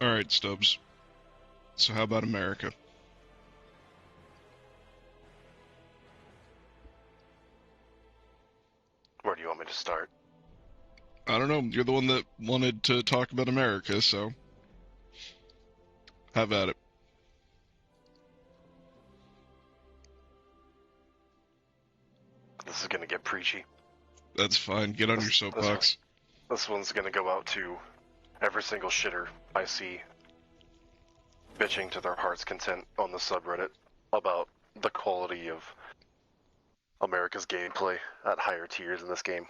Alright, Stubbs. So how about America? Where do you want me to start? I don't know, you're the one that wanted to talk about America, so... Have at it. This is gonna get preachy. That's fine, get on your soapbox. This one's gonna go out to every single shitter I see bitching to their heart's content on the subreddit about the quality of America's gameplay at higher tiers in this game.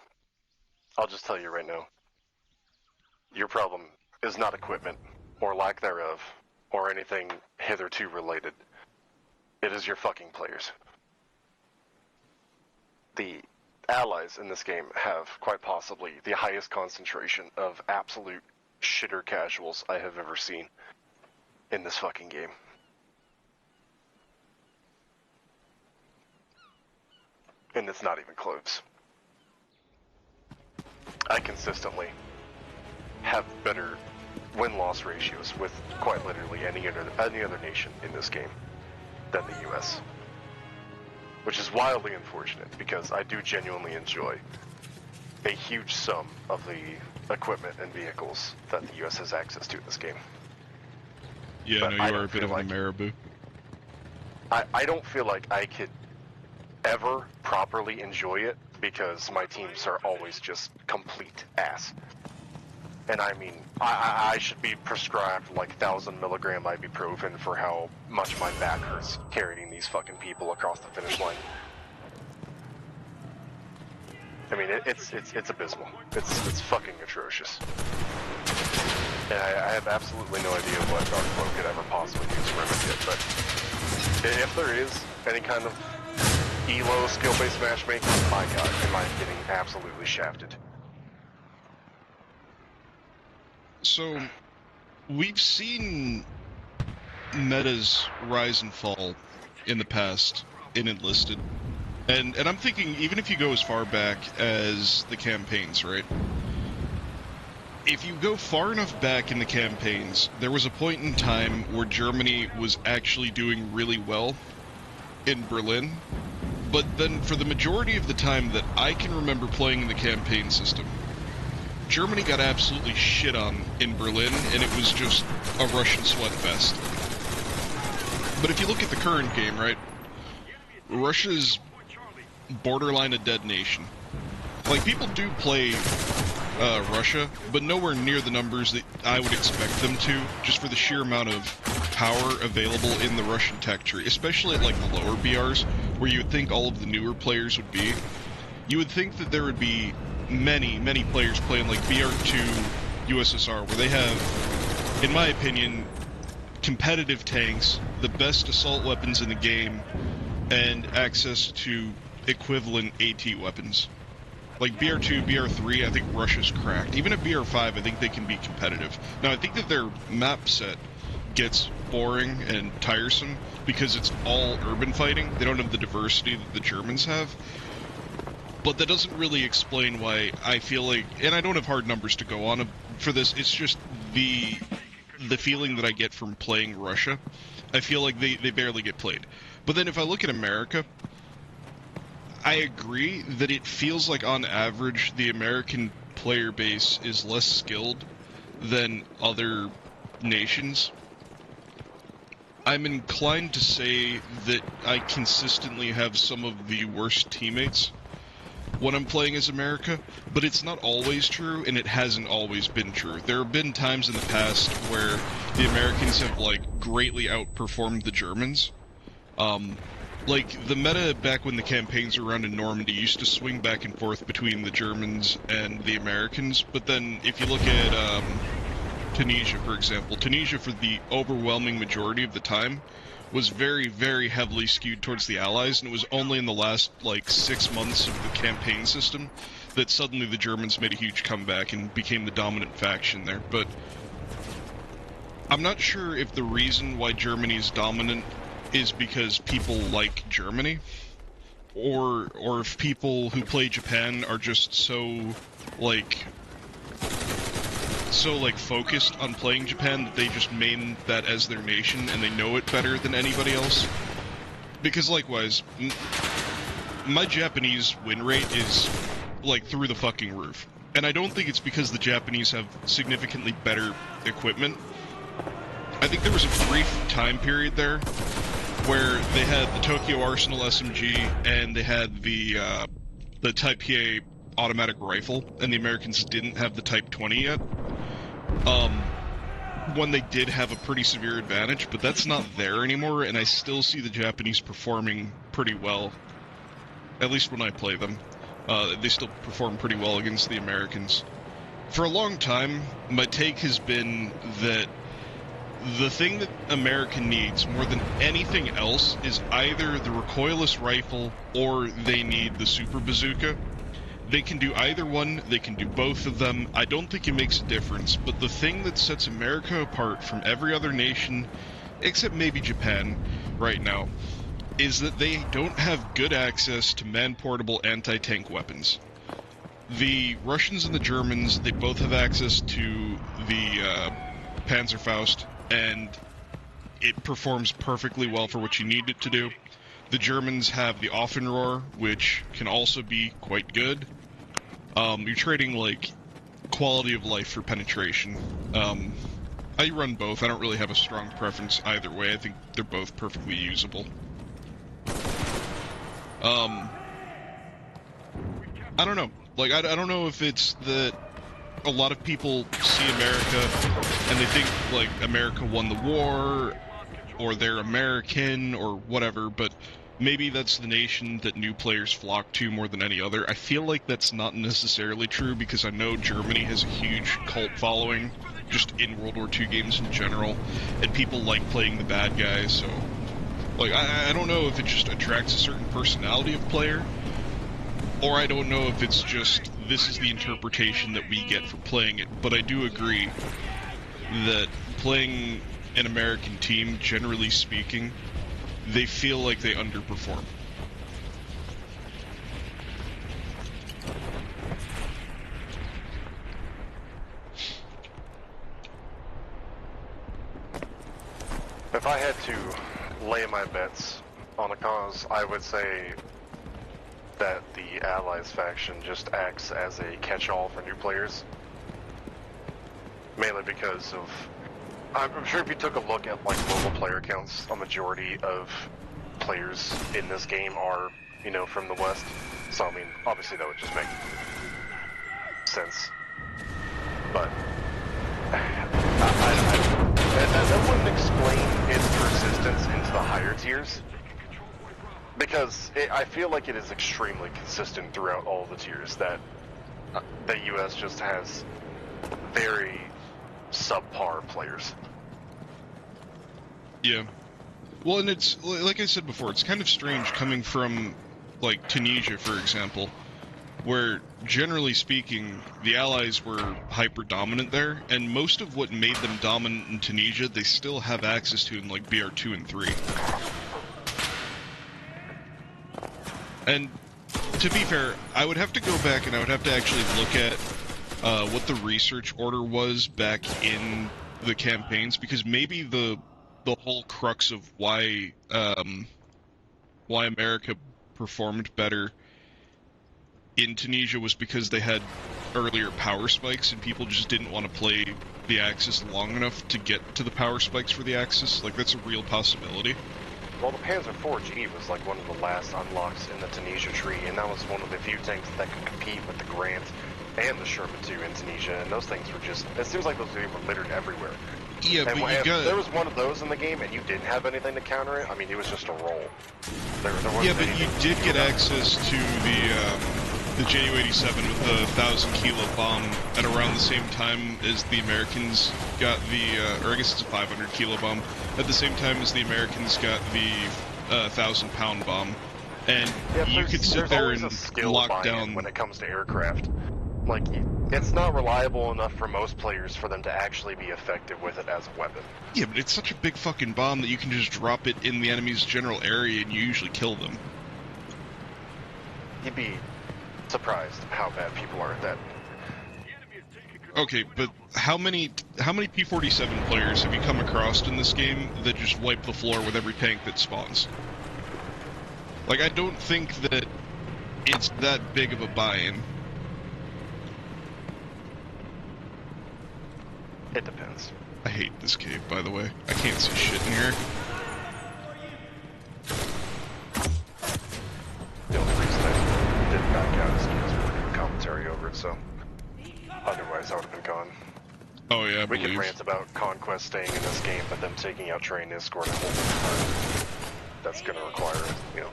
I'll just tell you right now, your problem is not equipment, or lack thereof, or anything hitherto related. It is your fucking players. The allies in this game have quite possibly the highest concentration of absolute shitter casuals I have ever seen in this fucking game. And it's not even close. I consistently have better win-loss ratios with quite literally any other nation in this game than the US. Which is wildly unfortunate, because I do genuinely enjoy a huge sum of the equipment and vehicles that the US has access to in this game. Yeah, But no, I you don't are a bit feel of an Marabou. I don't feel like I could ever properly enjoy it, because my teams are always just complete ass. And I mean, I should be prescribed like 1,000 milligram ibuprofen for how much my back hurts carrying these fucking people across the finish line. I mean, it's abysmal. It's fucking atrocious. And I have absolutely no idea what Darkflow could ever possibly use to remedy it, but if there is any kind of ELO skill-based matchmaking, my god, am I getting absolutely shafted. So, we've seen metas rise and fall in the past in Enlisted. And I'm thinking, even if you go as far back as the campaigns, right? If you go far enough back in the campaigns, there was a point in time where Germany was actually doing really well in Berlin. But then for the majority of the time that I can remember playing in the campaign system, Germany got absolutely shit on in Berlin, and it was just a Russian sweat fest. But if you look at the current game, right, Russia's borderline a dead nation. Like, people do play Russia, but nowhere near the numbers that I would expect them to, just for the sheer amount of power available in the Russian tech tree, especially at, like, the lower BRs, where you would think all of the newer players would be. You would think that there would be many players playing like BR2 USSR, where they have, in my opinion, competitive tanks, the best assault weapons in the game, and access to equivalent AT weapons. Like BR2, BR3, I think Russia's cracked. Even at BR5, I think they can be competitive. Now, I think that their map set gets boring and tiresome because it's all urban fighting. They don't have the diversity that the Germans have. But that doesn't really explain why I feel like, and I don't have hard numbers to go on for this, it's just the feeling that I get from playing Russia. I feel like they barely get played. But then if I look at America, I agree that it feels like on average the American player base is less skilled than other nations. I'm inclined to say that I consistently have some of the worst teammates when I'm playing as America, but it's not always true, and it hasn't always been true. There have been times in the past where the Americans have, like, greatly outperformed the Germans. Like, the meta back when the campaigns were around in Normandy used to swing back and forth between the Germans and the Americans, but then if you look at, Tunisia, for example, Tunisia, for the overwhelming majority of the time, was very heavily skewed towards the Allies, and it was only in the last, like, 6 months of the campaign system that suddenly the Germans made a huge comeback and became the dominant faction there. But I'm not sure if the reason why Germany is dominant is because people like Germany, or if people who play Japan are just so, like, so like focused on playing Japan that they just main that as their nation and they know it better than anybody else. Because likewise, my Japanese win rate is like through the fucking roof. And I don't think it's because the Japanese have significantly better equipment. I think there was a brief time period there where they had the Tokyo Arsenal SMG and they had the Type PA automatic rifle, and the Americans didn't have the Type 20 yet. When they did have a pretty severe advantage, but that's not there anymore, and I still see the Japanese performing pretty well. At least when I play them. They still perform pretty well against the Americans. For a long time, my take has been that the thing that America needs more than anything else is either the recoilless rifle or they need the super bazooka. They can do either one, they can do both of them. I don't think it makes a difference, but the thing that sets America apart from every other nation, except maybe Japan right now, is that they don't have good access to man-portable anti-tank weapons. The Russians and the Germans, they both have access to the Panzerfaust, and it performs perfectly well for what you need it to do. The Germans have the Offenrohr, which can also be quite good. You're trading, like, quality of life for penetration. I run both. I don't really have a strong preference either way. I think they're both perfectly usable. I don't know. Like, I don't know if it's that a lot of people see America and they think, like, America won the war, or they're American, or whatever, but maybe that's the nation that new players flock to more than any other. I feel like that's not necessarily true, because I know Germany has a huge cult following, just in World War II games in general, and people like playing the bad guys, so... Like, I don't know if it just attracts a certain personality of player, or I don't know if it's just, this is the interpretation that we get for playing it, but I do agree that playing an American team, generally speaking, they feel like they underperform. If I had to lay my bets on a cause, I would say that the Allies faction just acts as a catch-all for new players. Mainly because of... I'm sure if you took a look at, like, global player counts, a majority of players in this game are, you know, from the West. So, I mean, obviously that would just make sense. But... that wouldn't explain its persistence into the higher tiers, because I feel like it is extremely consistent throughout all the tiers that the U.S. just has very subpar players. Yeah. Well, and it's, like I said before, it's kind of strange coming from, like, Tunisia, for example, where, generally speaking, the Allies were hyper-dominant there, and most of what made them dominant in Tunisia, they still have access to in, like, BR2 and 3. And, to be fair, I would have to go back and I would have to actually look at what the research order was back in the campaigns, because maybe the whole crux of why America performed better in Tunisia was because they had earlier power spikes and people just didn't want to play the Axis long enough to get to the power spikes for the Axis. Like, that's a real possibility. Well, the Panzer IV-G was like one of the last unlocks in the Tunisia tree, and that was one of the few tanks that could compete with the Grant and the Sherman II in Tunisia, and those things were just... It seems like those things were littered everywhere. Yeah, and but if there was one of those in the game and you didn't have anything to counter it, I mean, it was just a roll. Yeah, but you did get access to the Ju-87 with the 1,000-kilo bomb at around the same time as the Americans got the, or I guess it's a 500-kilo bomb, at the same time as the Americans got the 1,000-pound bomb. And yeah, you could sit there and lock down... when it comes to aircraft. Like, it's not reliable enough for most players for them to actually be effective with it as a weapon. Yeah, but it's such a big fucking bomb that you can just drop it in the enemy's general area and you usually kill them. You'd be surprised how bad people are at that. Okay, but how many P-47 players have you come across in this game that just wipe the floor with every tank that spawns? Like, I don't think that it's that big of a buy-in. It depends. I hate this cave, by the way. I can't see shit in here. The only reason I didn't back out is because we were doing commentary over it, so otherwise I would have been gone. Oh yeah, I We believe. can rant about Conquest staying in this game, but them taking out train escort and holding time, that's going to require, you know,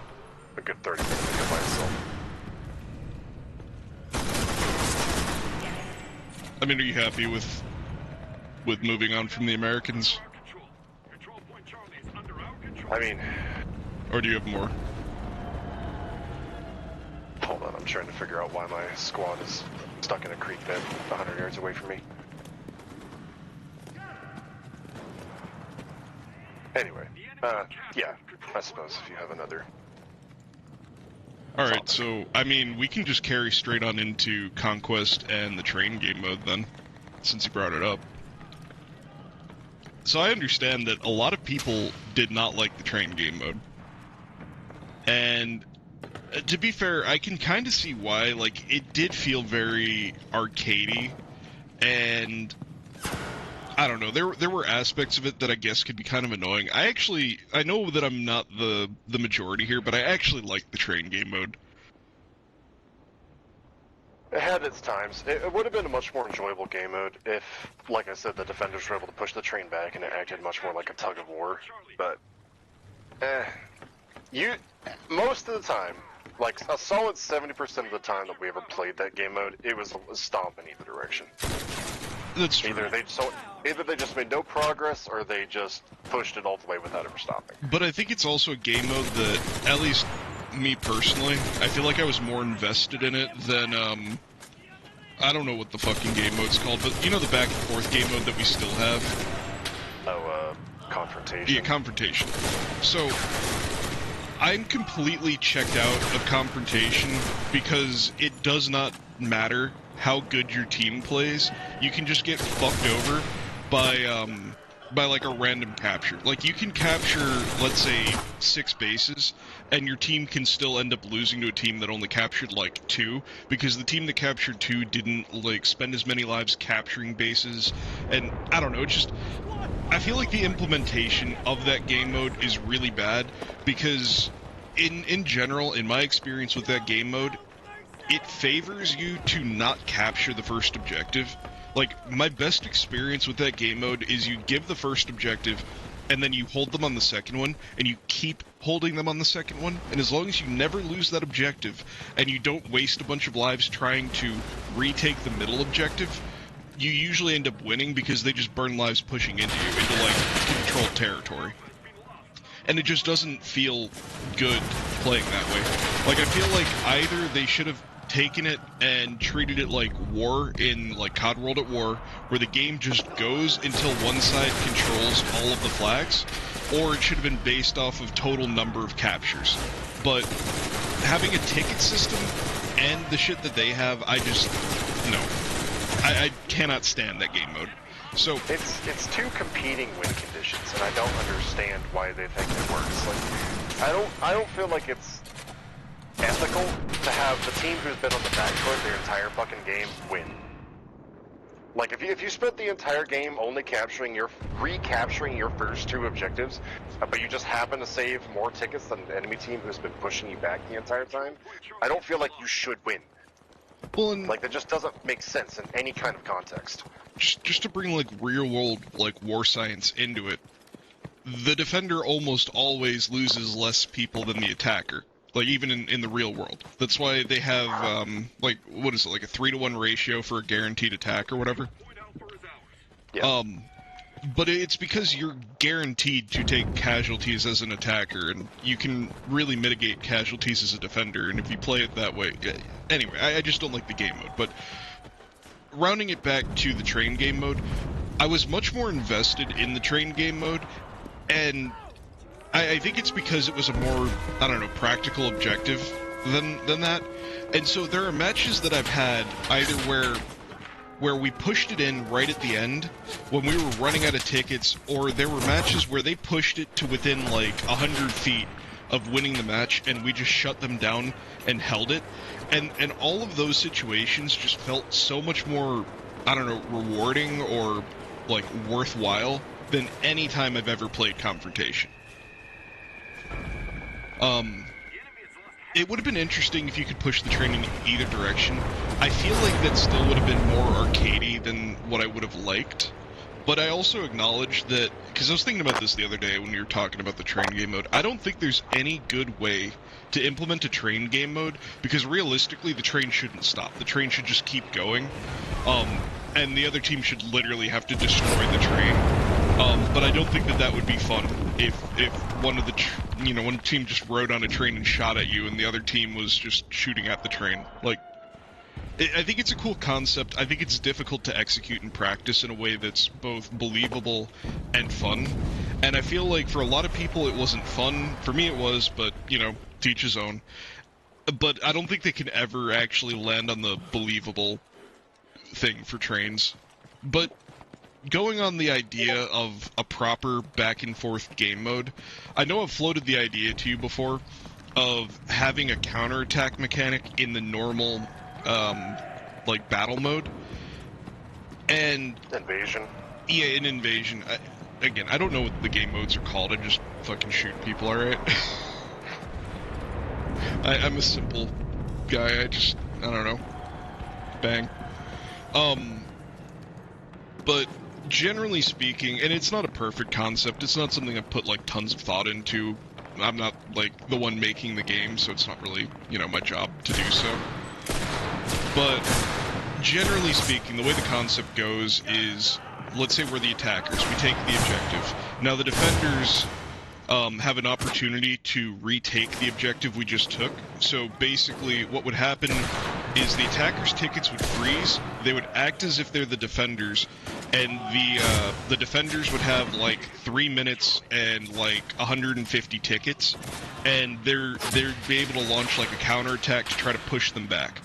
a good 30 minute video by itself. I mean, are you happy with moving on from the Americans? I mean, Or do you have more? hold on, I'm trying to figure out why my squad is stuck in a creek bed 100 yards away from me. Anyway, yeah, I suppose if you have another. Alright, so, I mean, we can just carry straight on into Conquest and the train game mode then, since you brought it up. So I understand that a lot of people did not like the train game mode. And to be fair, I can kind of see why. Like, it did feel very arcadey, and I don't know, there were aspects of it that I guess could be kind of annoying. I know that I'm not the majority here, but I actually like the train game mode. It had its times. It would have been a much more enjoyable game mode if, like I said, the defenders were able to push the train back and it acted much more like a tug of war. But, most of the time, like a solid 70% of the time that we ever played that game mode, it was a stomp in either direction. That's true. Either they just made no progress or they just pushed it all the way without ever stopping. But I think it's also a game mode that, at least me personally, I feel like I was more invested in it than, I don't know what the fucking game mode's called, but you know the back and forth game mode that we still have? Oh, Confrontation. Yeah, Confrontation. So, I'm completely checked out of Confrontation because it does not matter how good your team plays. You can just get fucked over by like a random capture. Like, you can capture, let's say, 6 bases, and your team can still end up losing to a team that only captured like 2, because the team that captured 2 didn't like spend as many lives capturing bases. And I don't know, it's just, I feel like the implementation of that game mode is really bad, because in general, in my experience with that game mode, it favors you to not capture the first objective. Like, my best experience with that game mode is you give the first objective, and then you hold them on the second one, and you keep holding them on the second one, and as long as you never lose that objective, and you don't waste a bunch of lives trying to retake the middle objective, you usually end up winning because they just burn lives pushing into you, into, like, controlled territory. And it just doesn't feel good playing that way. Like, I feel like either they should have taken it and treated it like war in, like, COD World at War, where the game just goes until one side controls all of the flags, or it should have been based off of total number of captures. But having a ticket system and the shit that they have, I just, no. I cannot stand that game mode. So it's two competing win conditions, and I don't understand why they think it works. Like, I don't feel like it's ethical to have the team who's been on the back foot their entire fucking game win. Like, if you spent the entire game only recapturing your first 2 objectives, but you just happen to save more tickets than the enemy team who's been pushing you back the entire time, I don't feel like you should win. well, and Like, that just doesn't make sense in any kind of context. just to bring, like, real world, like, war science into it, the defender almost always loses less people than the attacker. Like, even in the real world. That's why they have, like, what is it, like a 3-to-1 ratio for a guaranteed attack or whatever? Yeah. But it's because you're guaranteed to take casualties as an attacker, and you can really mitigate casualties as a defender, and if you play it that way... Anyway, I just don't like the game mode, but rounding it back to the train game mode, I was much more invested in the train game mode, and I think it's because it was a more, I don't know, practical objective than that. And so there are matches that I've had either where where we pushed it in right at the end when we were running out of tickets, or there were matches where they pushed it to within like 100 feet of winning the match, and we just shut them down and held it. And all of those situations just felt so much more, I don't know, rewarding or like worthwhile than any time I've ever played Confrontation. It would have been interesting if you could push the train in either direction. I feel like that still would have been more arcadey than what I would have liked. But I also acknowledge that, because I was thinking about this the other day when we were talking about the train game mode, I don't think there's any good way to implement a train game mode, because realistically the train shouldn't stop. The train should just keep going, and the other team should literally have to destroy the train. But I don't think that that would be fun if one of the, one team just rode on a train and shot at you and the other team was just shooting at the train. Like, I think it's a cool concept. I think it's difficult to execute in practice in a way that's both believable and fun. And I feel like for a lot of people it wasn't fun. For me it was, but, to each his own. But I don't think they can ever actually land on the believable thing for trains. But going on the idea of a proper back-and-forth game mode, I know I've floated the idea to you before of having a counterattack mechanic in the normal like battle mode, and Invasion. Yeah, in Invasion. Again, I don't know what the game modes are called. I just fucking shoot people. All right. I'm a simple guy. I don't know. Bang. But generally speaking, and it's not a perfect concept. It's not something I've put like tons of thought into. I'm not like the one making the game, so it's not really my job to do so. But generally speaking, the way the concept goes is, let's say we're the attackers. We take the objective. Now the defenders have an opportunity to retake the objective we just took. So basically what would happen is the attackers' tickets would freeze. They would act as if they're the defenders, and the defenders would have like 3 minutes and like 150 tickets, and they'd be able to launch like a counterattack to try to push them back.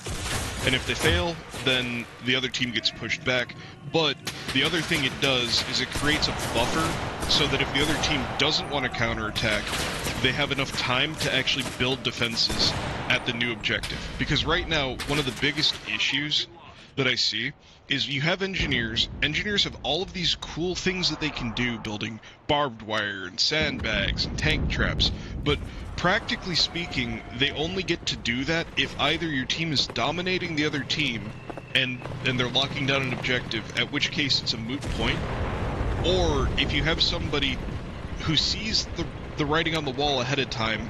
And if they fail, then the other team gets pushed back. But the other thing it does is it creates a buffer so that if the other team doesn't want to counterattack, they have enough time to actually build defenses at the new objective. Because right now, one of the biggest issues that I see is you have engineers. Engineers have all of these cool things that they can do, building barbed wire and sandbags and tank traps, but practically speaking, they only get to do that if either your team is dominating the other team and they're locking down an objective, at which case it's a moot point, or if you have somebody who sees the writing on the wall ahead of time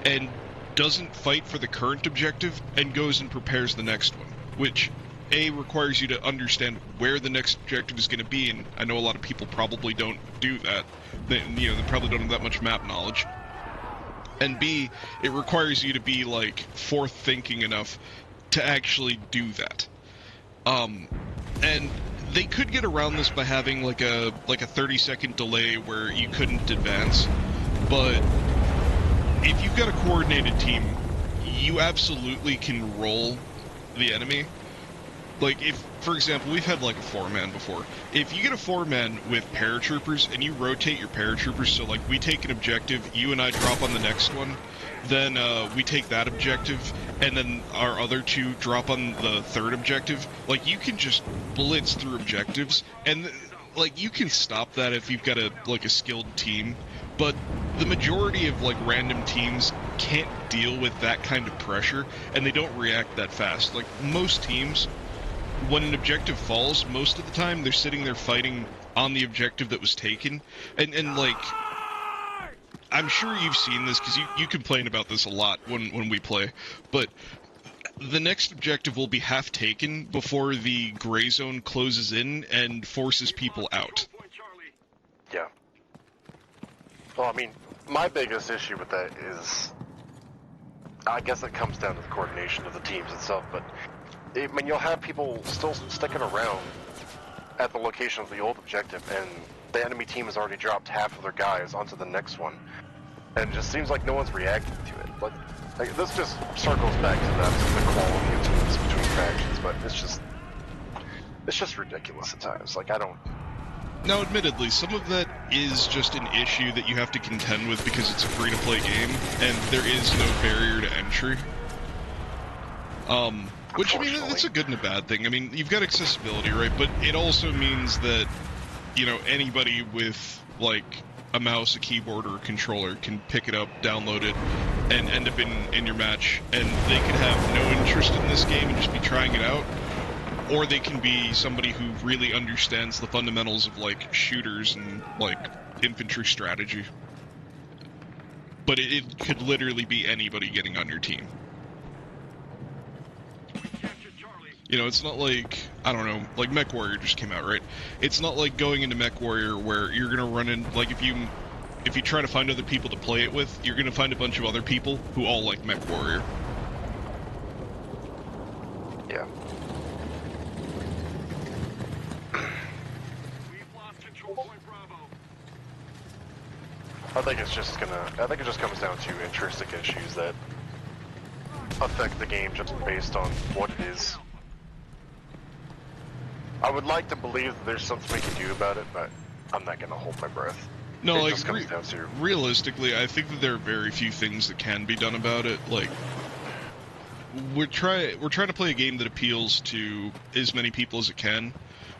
and doesn't fight for the current objective and goes and prepares the next one, which A, requires you to understand where the next objective is going to be, and I know a lot of people probably don't do that. They probably don't have that much map knowledge. And B, it requires you to be, like, forth-thinking enough to actually do that. And they could get around this by having, like a 30-second delay where you couldn't advance, but if you've got a coordinated team, you absolutely can roll the enemy. Like, if, for example, we've had, like, a 4-man before. If you get a 4-man with paratroopers, and you rotate your paratroopers, so, like, we take an objective, you and I drop on the next one, then, we take that objective, and then our other two drop on the third objective, like, you can just blitz through objectives, and, like, you can stop that if you've got a skilled team, but the majority of, like, random teams can't deal with that kind of pressure, and they don't react that fast. Like, most teams, when an objective falls, most of the time they're sitting there fighting on the objective that was taken, and like, I'm sure you've seen this because you complain about this a lot when we play, but the next objective will be half taken before the gray zone closes in and forces people out. Yeah. Well, I mean, my biggest issue with that is, I guess it comes down to the coordination of the teams itself, but you'll have people still sticking around at the location of the old objective, and the enemy team has already dropped half of their guys onto the next one, and it just seems like no one's reacting to it. Like this just circles back to the quality of teams between factions, but it's just ridiculous at times. Like, I don't... Now, admittedly, some of that is just an issue that you have to contend with because it's a free-to-play game, and there is no barrier to entry. Which, I mean, it's a good and a bad thing. I mean, you've got accessibility, right? But it also means that, you know, anybody with, like, a mouse, a keyboard, or a controller can pick it up, download it, and end up in your match, and they could have no interest in this game and just be trying it out. Or they can be somebody who really understands the fundamentals of, like, shooters and, like, infantry strategy. But it could literally be anybody getting on your team. You know, it's not like, I don't know, like Mech Warrior just came out, right? It's not like going into Mech Warrior where you're gonna run in, like, if you try to find other people to play it with, you're gonna find a bunch of other people who all like Mech Warrior. Yeah. I think it just comes down to intrinsic issues that affect the game just based on what it is. I would like to believe that there's something we can do about it, but I'm not gonna hold my breath. No, it like, just comes down to... realistically, I think that there are very few things that can be done about it. Like, we're trying to play a game that appeals to as many people as it can,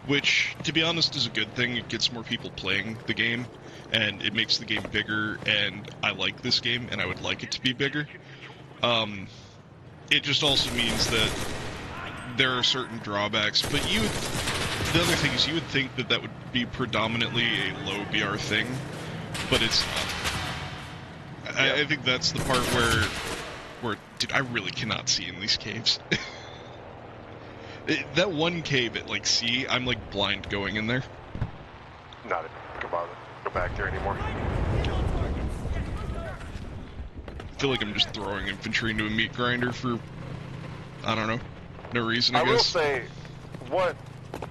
which, to be honest, is a good thing. It gets more people playing the game, and it makes the game bigger, and I like this game, and I would like it to be bigger. It just also means that there are certain drawbacks, but the other thing is you would think that that would be predominantly a low BR thing, but it's not. Yeah. I think that's the part where, dude, I really cannot see in these caves. That one cave at, like, C, I'm, like, blind going in there. Not go back there anymore. I feel like I'm just throwing infantry into a meat grinder for, I don't know, no reason, I guess. I will say,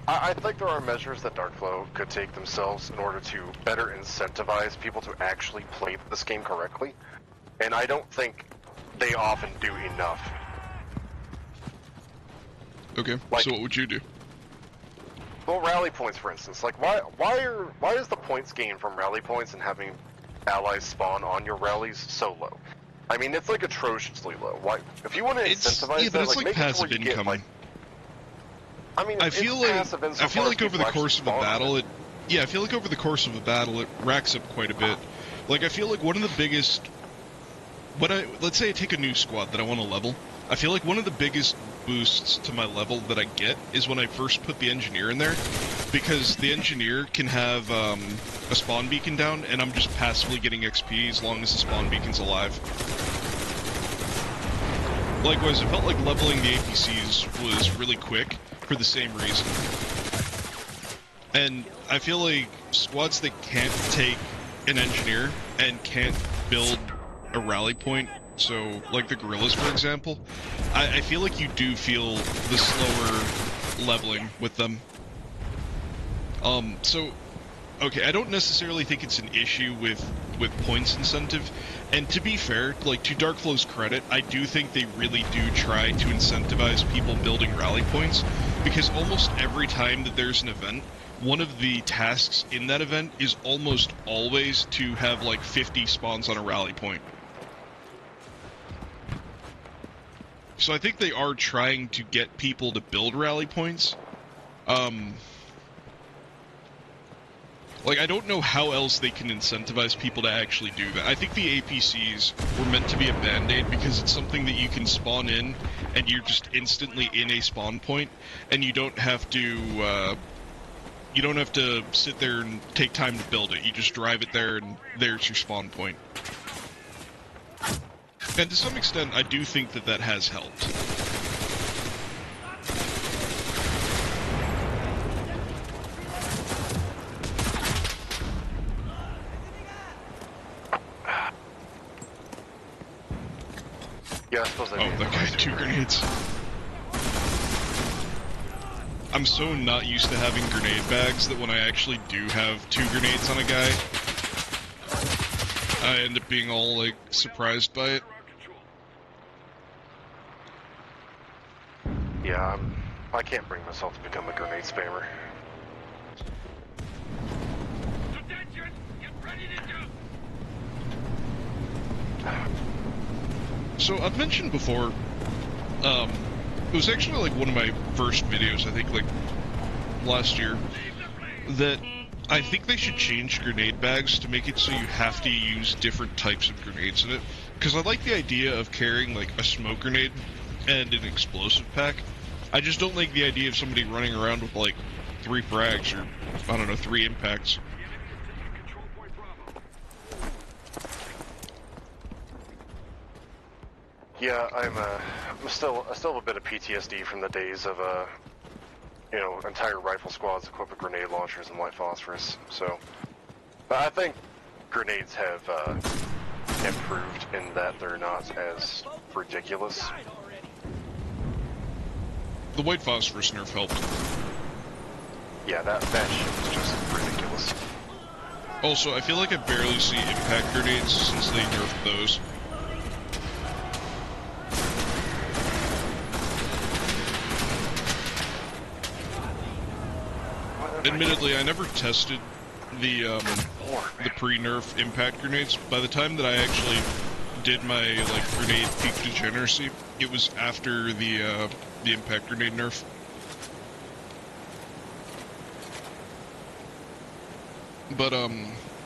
I think there are measures that Darkflow could take themselves in order to better incentivize people to actually play this game correctly, and I don't think they often do enough. Okay, like, so what would you do? Well, rally points, for instance. Like, why is the points gained from rally points and having allies spawn on your rallies so low? I mean, it's like atrociously low. Why? If you want to incentivize but it's like passive income. Get, like, I mean, I feel like over the course of a battle, it racks up quite a bit. Like, I feel like one of the biggest, let's say I take a new squad that I want to level. I feel like one of the biggest boosts to my level that I get is when I first put the engineer in there, because the engineer can have a spawn beacon down, and I'm just passively getting XP as long as the spawn beacon's alive. Likewise, it felt like leveling the APCs was really quick for the same reason. And I feel like squads that can't take an engineer and can't build a rally point, so like the guerrillas, for example, I feel like you do feel the slower leveling with them. So, okay, I don't necessarily think it's an issue with points incentive, and to be fair, like, to Darkflow's credit, I do think they really do try to incentivize people building rally points, because almost every time that there's an event, one of the tasks in that event is almost always to have, like, 50 spawns on a rally point. So I think they are trying to get people to build rally points. Like, I don't know how else they can incentivize people to actually do that. I think the APCs were meant to be a band-aid because it's something that you can spawn in, and you're just instantly in a spawn point, and you don't have to sit there and take time to build it. You just drive it there, and there's your spawn point. And to some extent, I do think that that has helped. Yeah, I suppose that guy had 2 grenades. I'm so not used to having grenade bags that when I actually do have 2 grenades on a guy, I end up being all, like, surprised by it. Yeah, I can't bring myself to become a grenade spammer. Attention! Get ready to do. So I've mentioned before, it was actually like one of my first videos, I think like last year, that I think they should change grenade bags to make it so you have to use different types of grenades in it. Because I like the idea of carrying like a smoke grenade and an explosive pack. I just don't like the idea of somebody running around with like 3 frags or, I don't know, 3 impacts. Yeah, I'm still I still have a bit of PTSD from the days of you know, entire rifle squads equipped with grenade launchers and white phosphorus. So, but I think grenades have improved in that they're not as ridiculous. The white phosphorus nerf helped. Yeah, that shit was just ridiculous. Also, I feel like I barely see impact grenades since they nerfed those. Admittedly, I never tested the pre-nerf impact grenades. By the time that I actually did my like grenade peak degeneracy, it was after the impact grenade nerf. But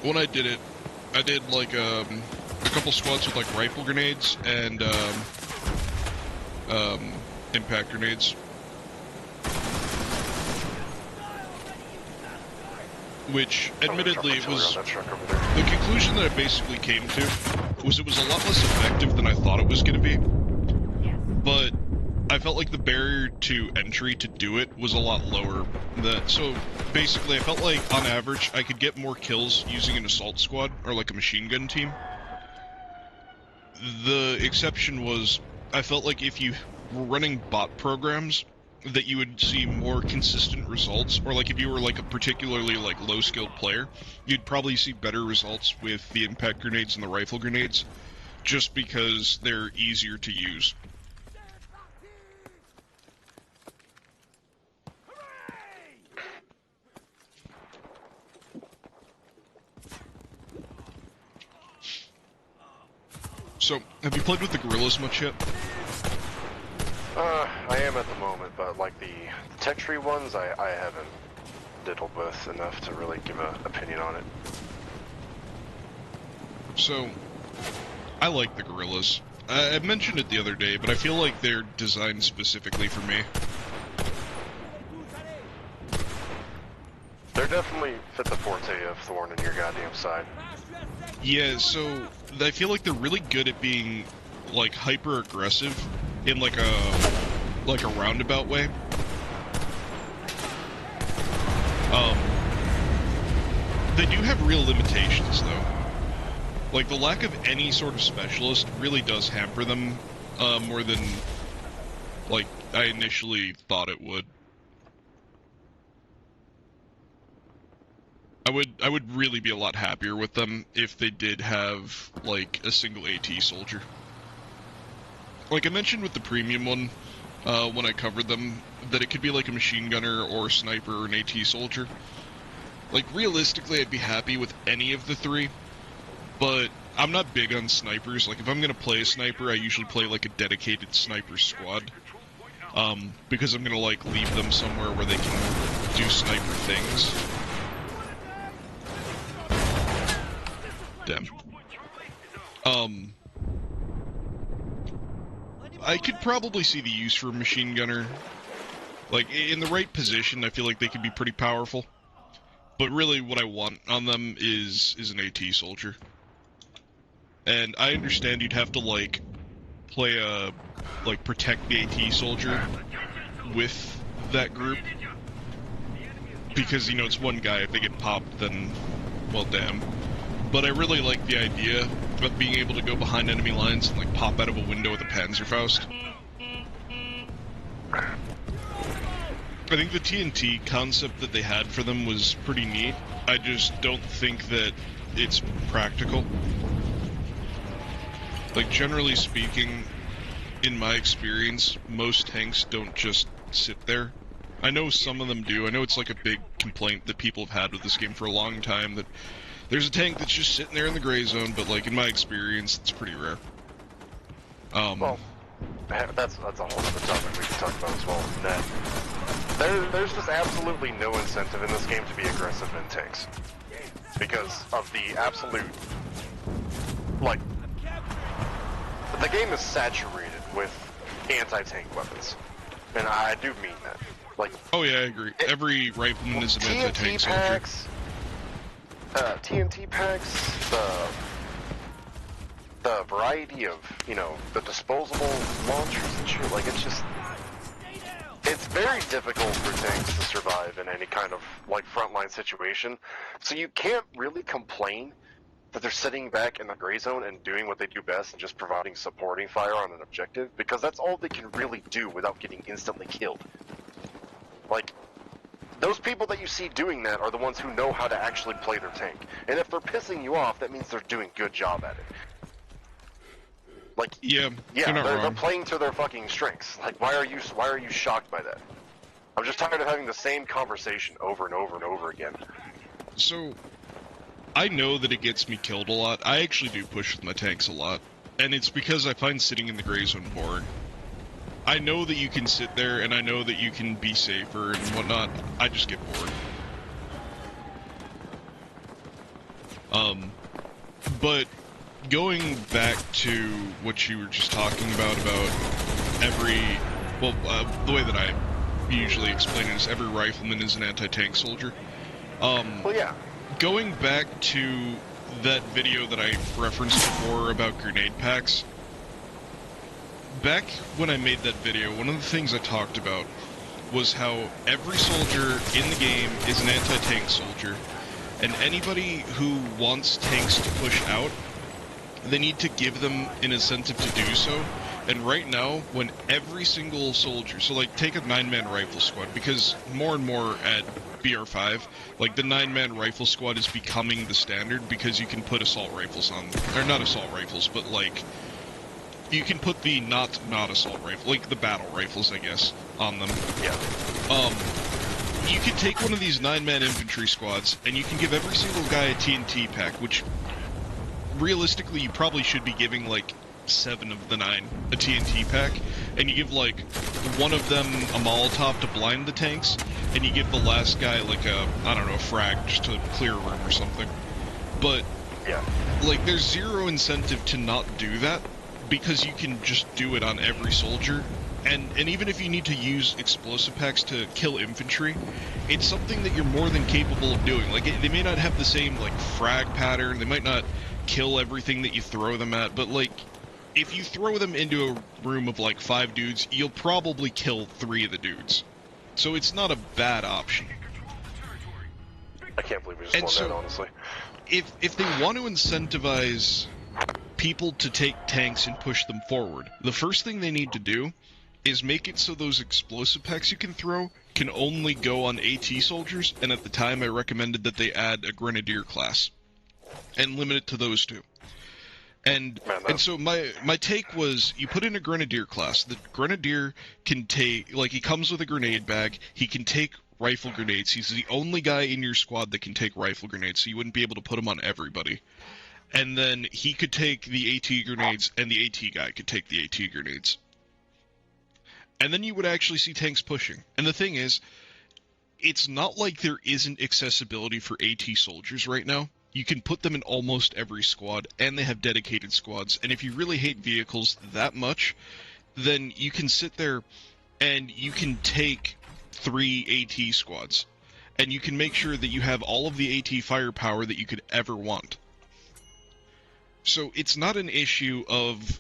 when I did it, I did like a couple squads with like rifle grenades and impact grenades. Which, admittedly, was the conclusion that I basically came to was it was a lot less effective than I thought it was going to be. But I felt like the barrier to entry to do it was a lot lower. So basically, I felt like on average I could get more kills using an assault squad or like a machine gun team. The exception was I felt like if you were running bot programs, that you would see more consistent results, or like if you were like a particularly like low-skilled player, you'd probably see better results with the impact grenades and the rifle grenades, just because they're easier to use. So, have you played with the gorillas much yet? I am at the moment, but like the tech tree ones, I haven't diddled with enough to really give an opinion on it. So, I like the gorillas. I mentioned it the other day, but I feel like they're designed specifically for me. They're definitely fit the forte of Thorn in your goddamn side. Yeah, so I feel like they're really good at being like hyper aggressive in like a roundabout way. They do have real limitations though. Like the lack of any sort of specialist really does hamper them more than like I initially thought it would. I would really be a lot happier with them if they did have like a single AT soldier. Like I mentioned with the premium one, when I covered them, that it could be like a machine gunner or a sniper or an AT soldier. Like realistically, I'd be happy with any of the 3, but I'm not big on snipers. Like if I'm gonna play a sniper, I usually play like a dedicated sniper squad, because I'm gonna like leave them somewhere where they can do sniper things. Damn. I could probably see the use for a machine gunner. Like, in the right position, I feel like they could be pretty powerful. But really, what I want on them is an AT soldier. And I understand you'd have to, like, play protect the AT soldier with that group. Because, you know, it's one guy. If they get popped, then, well, damn. But I really like the idea of being able to go behind enemy lines and like pop out of a window with a Panzerfaust. I think the TNT concept that they had for them was pretty neat. I just don't think that it's practical. Like generally speaking, in my experience, most tanks don't just sit there. I know some of them do. I know it's like a big complaint that people have had with this game for a long time, that there's a tank that's just sitting there in the gray zone, but like in my experience, it's pretty rare. Well, that's a whole other topic we can talk about as well. There's just absolutely no incentive in this game to be aggressive in tanks. Because of the absolute, like, the game is saturated with anti-tank weapons. And I do mean that. Like, oh yeah, I agree. Every rifleman is an anti-tank TNT soldier. packs, TNT packs, the variety of, you know, the disposable launchers and shit, like, it's very difficult for tanks to survive in any kind of, like, frontline situation. So you can't really complain that they're sitting back in the gray zone and doing what they do best and just providing supporting fire on an objective, because that's all they can really do without getting instantly killed. Like, those people that you see doing that are the ones who know how to actually play their tank. And if they're pissing you off, that means they're doing a good job at it. Like, Yeah, they're playing to their fucking strengths. Like, why are you shocked by that? I'm just tired of having the same conversation over and over and over again. So, I know that it gets me killed a lot. I actually do push with my tanks a lot. And it's because I find sitting in the gray zone boring. I know that you can sit there, and I know that you can be safer and whatnot. I just get bored. But going back to what you were just talking about every... Well, the way that I usually explain it is every rifleman is an anti-tank soldier. Well, yeah. Going back to that video that I referenced before about grenade packs, back when I made that video, one of the things I talked about was how every soldier in the game is an anti-tank soldier, and anybody who wants tanks to push out, they need to give them an incentive to do so. And right now, when every single soldier, so like take a 9-man rifle squad, because more and more at BR5, like the 9-man rifle squad is becoming the standard because you can put assault rifles on, or not assault rifles, but like, you can put the not assault rifle, like the battle rifles, I guess, on them. Yeah. You can take one of these 9-man infantry squads, and you can give every single guy a TNT pack, which realistically you probably should be giving like 7 of the 9 a TNT pack, and you give like one of them a Molotov to blind the tanks, and you give the last guy like a, I don't know, a frag just to clear a room or something. But Yeah. like there's zero incentive to not do that, because you can just do it on every soldier. And even if you need to use explosive packs to kill infantry, it's something that you're more than capable of doing. Like, they may not have the same, like, frag pattern, they might not kill everything that you throw them at, but, like, if you throw them into a room of, like, 5 dudes, you'll probably kill 3 of the dudes. So it's not a bad option. I can't believe we just won that, honestly. If they want to incentivize people to take tanks and push them forward, the first thing they need to do is make it so those explosive packs you can throw can only go on AT soldiers, and at the time I recommended that they add a Grenadier class, and limit it to those 2. And so my take was, you put in a Grenadier class. The Grenadier can take, like, he comes with a grenade bag, he can take rifle grenades. He's the only guy in your squad that can take rifle grenades, so you wouldn't be able to put him on everybody. And then he could take the AT grenades, and the AT guy could take the AT grenades. And then you would actually see tanks pushing. And the thing is, it's not like there isn't accessibility for AT soldiers right now. You can put them in almost every squad, and they have dedicated squads. And if you really hate vehicles that much, then you can sit there and you can take 3 AT squads. And you can make sure that you have all of the AT firepower that you could ever want. So it's not an issue of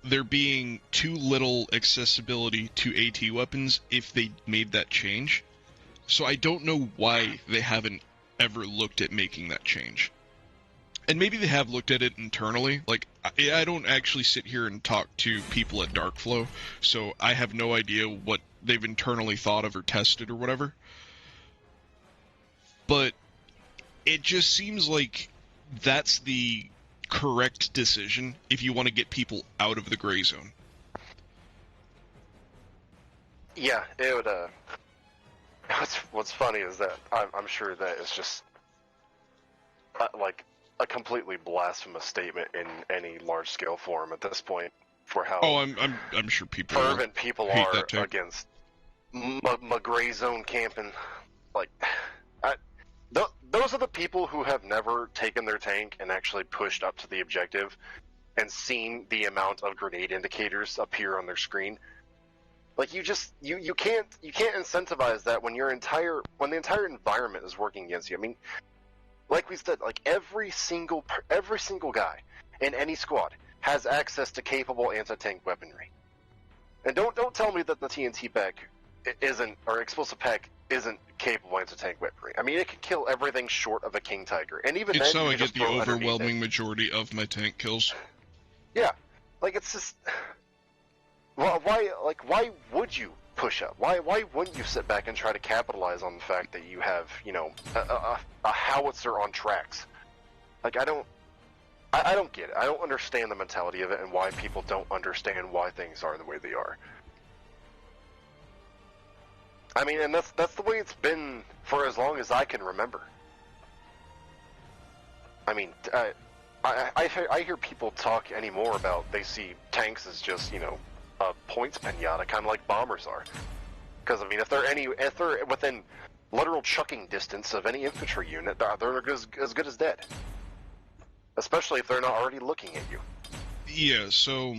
there being too little accessibility to AT weapons if they made that change. So I don't know why they haven't ever looked at making that change. And maybe they have looked at it internally. Like, I don't actually sit here and talk to people at Darkflow, so I have no idea what they've internally thought of or tested or whatever. But it just seems like that's the correct decision if you want to get people out of the gray zone. Yeah, it would. What's funny is that I'm sure that it's just like a completely blasphemous statement in any large scale forum at this point for Oh, how I'm sure people fervent people hate are that take. against gray zone camping. Like, I, those are the people who have never taken their tank and actually pushed up to the objective and seen the amount of grenade indicators appear on their screen. Like you can't incentivize that when the entire environment is working against you. I mean, like we said, like every single guy in any squad has access to capable anti-tank weaponry. And don't tell me that the TNT pack isn't, or explosive pack isn't capable anti-tank weaponry. I mean, it can kill everything short of a King Tiger, and even It's then, how you I can just get the throw underneath it. overwhelming majority of my tank kills. Yeah, like it's just, well, why would you push up? Why wouldn't you sit back and try to capitalize on the fact that you have, you know, a howitzer on tracks? Like I don't get it. I don't understand the mentality of it and why people don't understand why things are the way they are. I mean, and that's the way it's been for as long as I can remember. I mean, I hear people talk anymore about they see tanks as just, you know, a points pinata, kind of like bombers are. Because I mean, if they're within literal chucking distance of any infantry unit, they're as good as dead. Especially if they're not already looking at you. Yeah, so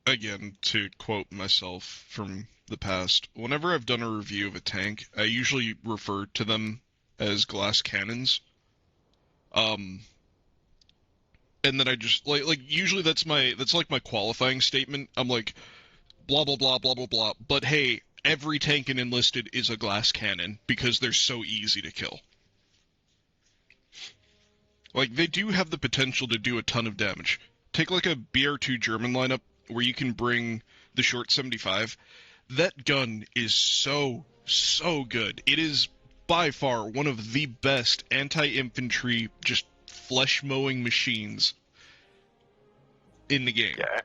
again, to quote myself from the past, whenever I've done a review of a tank, I usually refer to them as glass cannons. And then I just like usually that's like my qualifying statement. I'm like blah blah blah blah blah blah. But hey, every tank in Enlisted is a glass cannon because they're so easy to kill. Like they do have the potential to do a ton of damage. Take like a BR2 German lineup where you can bring the short 75. That gun is so good. It is by far one of the best anti-infantry just flesh mowing machines in the game. Yeah.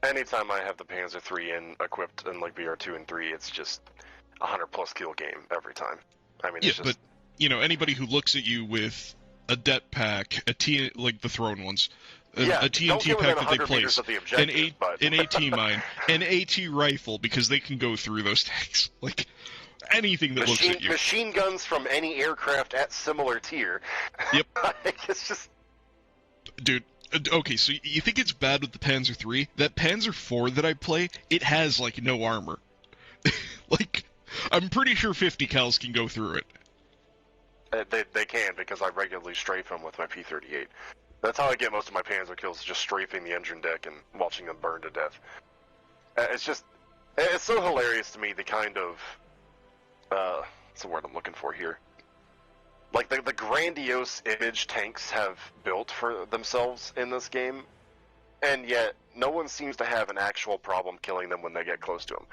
Anytime I have the Panzer III in equipped in like BR2 and 3, it's just 100+ kill game every time. I mean, Yeah, it's just... but you know, anybody who looks at you with a det pack, like the thrown ones, a don't TNT get within pack that they 100 meters place, of the objective, but... an AT mine, an AT rifle because they can go through those tanks. Like anything that looks at you. Machine guns from any aircraft at similar tier. Yep. It's just... Dude, okay, so you think it's bad with the Panzer III? That Panzer IV that I play, it has like no armor. Like, I'm pretty sure 50 cals can go through it. They can, because I regularly strafe them with my P-38. That's how I get most of my Panzer kills, just strafing the engine deck and watching them burn to death. It's so hilarious to me, the kind of, what's the word I'm looking for here? Like, the grandiose image tanks have built for themselves in this game, and yet no one seems to have an actual problem killing them when they get close to them.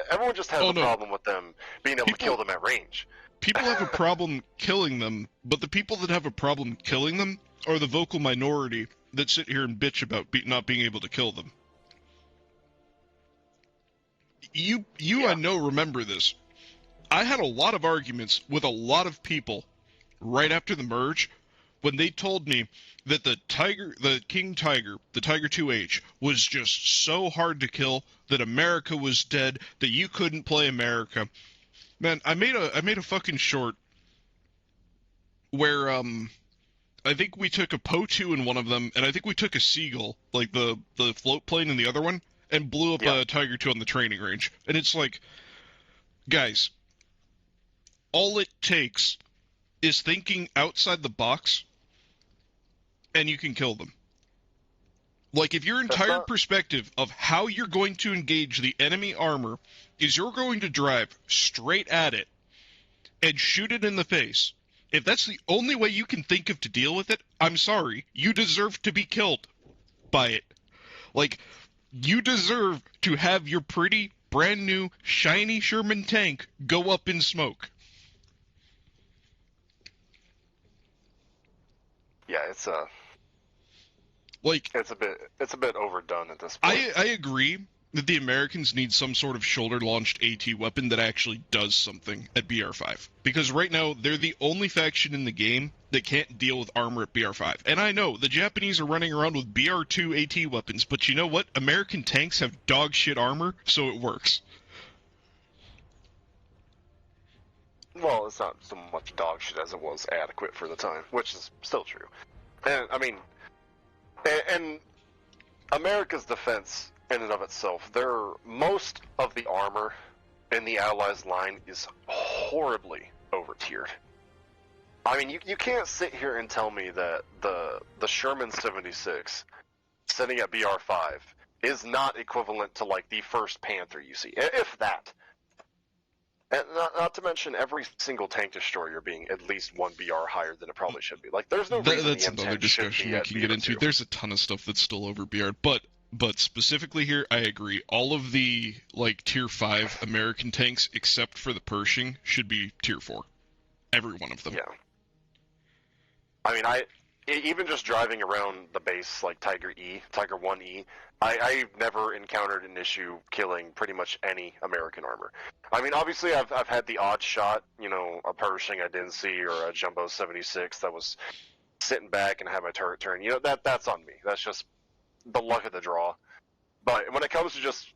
Everyone just has a problem with them being able to kill them at range. People have a problem killing them, but the people that have a problem killing them are the vocal minority that sit here and bitch about not being able to kill them. You yeah. I know remember this. I had a lot of arguments with a lot of people right after the merge when they told me that the King Tiger, the Tiger 2H, was just so hard to kill that America was dead, that you couldn't play America. Man, I made a fucking short where I think we took a Po-2 in one of them, and I think we took a Seagull, like the float plane in the other one, and blew up a Tiger 2 on the training range. And it's like, guys, all it takes is thinking outside the box, and you can kill them. Like, if your entire perspective of how you're going to engage the enemy armor is you're going to drive straight at it and shoot it in the face, if that's the only way you can think of to deal with it, I'm sorry, you deserve to be killed by it. Like, you deserve to have your pretty, brand new, shiny Sherman tank go up in smoke. Yeah, it's a bit overdone at this point. I agree, that the Americans need some sort of shoulder-launched AT weapon that actually does something at BR5. Because right now, they're the only faction in the game that can't deal with armor at BR5. And I know, the Japanese are running around with BR2 AT weapons, but you know what? American tanks have dog shit armor, so it works. Well, it's not so much dog shit as it was adequate for the time, which is still true. And, I mean, and America's defense in and of itself, most of the armor in the Allies line is horribly over-tiered. I mean, you can't sit here and tell me that the Sherman 76 sitting at BR5 is not equivalent to, like, the first Panther you see, if that. And not to mention every single tank destroyer being at least one BR higher than it probably should be. Like, there's no reason That's the M10 another discussion we can get into. There's a ton of stuff that's still over BR, but specifically here, I agree. All of the, like, Tier 5 American tanks, except for the Pershing, should be Tier 4. Every one of them. Yeah. I mean, even just driving around the base, like Tiger 1E, I've never encountered an issue killing pretty much any American armor. I mean, obviously, I've had the odd shot, you know, a Pershing I didn't see, or a Jumbo 76 that was sitting back and had my turret turn. You know, that's on me. That's just the luck of the draw. But when it comes to just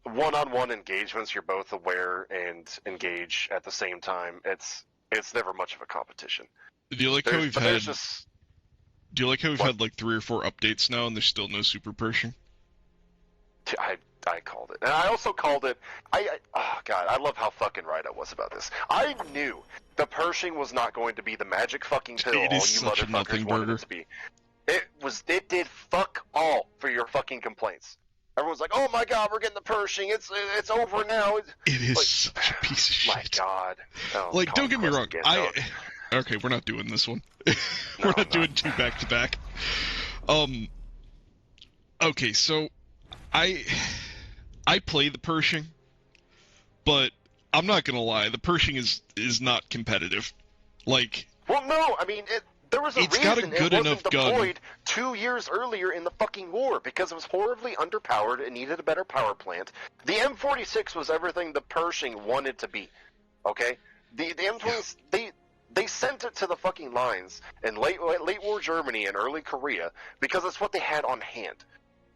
one-on-one engagements, you're both aware and engage at the same time. It's never much of a competition. Do you like how we've had? Just, do you like how we've had like 3 or 4 updates now, and there's still no Super Pershing? I called it, and I also called it. Oh god, I love how fucking right I was about this. I knew the Pershing was not going to be the magic fucking pill all you motherfuckers wanted it to be. It did fuck all for your fucking complaints. Everyone's like, "Oh my god, we're getting the Pershing. It's over now." It is like, such a piece of shit. My god. Oh, like, don't get me wrong. Okay, we're not doing this one. We're not doing 2 back-to-back. Okay, so I play the Pershing, but I'm not gonna lie, the Pershing is not competitive. Like, well, no, I mean, there was a reason got a good it enough wasn't deployed 2 years earlier in the fucking war, because it was horribly underpowered and needed a better power plant. The M46 was everything the Pershing wanted to be, okay? The M20, they sent it to the fucking lines in late war Germany and early Korea because it's what they had on hand.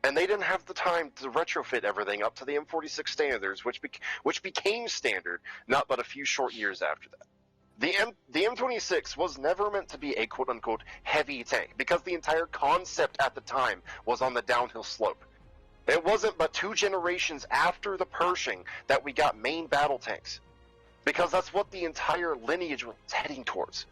And they didn't have the time to retrofit everything up to the M46 standards, which became standard not but a few short years after that. The M26 was never meant to be a quote-unquote heavy tank because the entire concept at the time was on the downhill slope. It wasn't but 2 generations after the Pershing that we got main battle tanks. Because that's what the entire lineage was heading towards.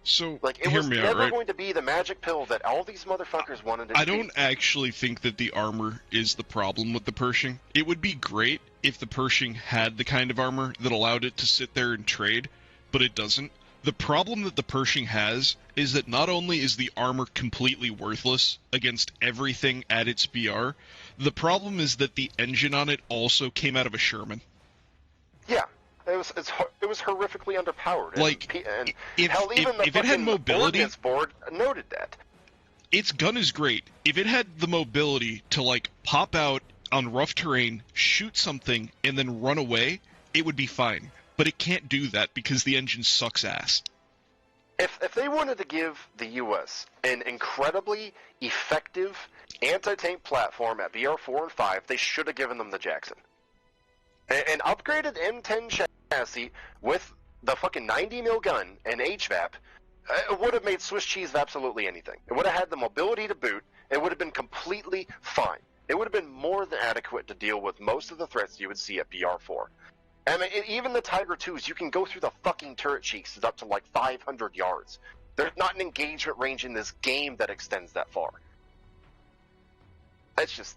So, like, it was never going to be the magic pill that all these motherfuckers wanted it to be. I don't actually think that the armor is the problem with the Pershing. It would be great if the Pershing had the kind of armor that allowed it to sit there and trade, but it doesn't. The problem that the Pershing has is that not only is the armor completely worthless against everything at its BR, the problem is that the engine on it also came out of a Sherman. Yeah. It was horrifically underpowered. Like, and if it had mobility, ordnance board noted that. Its gun is great. If it had the mobility to, like, pop out on rough terrain, shoot something, and then run away, it would be fine. But it can't do that because the engine sucks ass. If they wanted to give the U.S. an incredibly effective anti-tank platform at BR4 and 5, they should have given them the Jackson. An upgraded M10 chassis with the fucking 90mm gun and HVAP, it would have made Swiss cheese of absolutely anything. It would have had the mobility to boot. It would have been completely fine. It would have been more than adequate to deal with most of the threats you would see at BR4. I mean, even the Tiger 2s, you can go through the fucking turret cheeks up to like 500 yards. There's not an engagement range in this game that extends that far. It's just...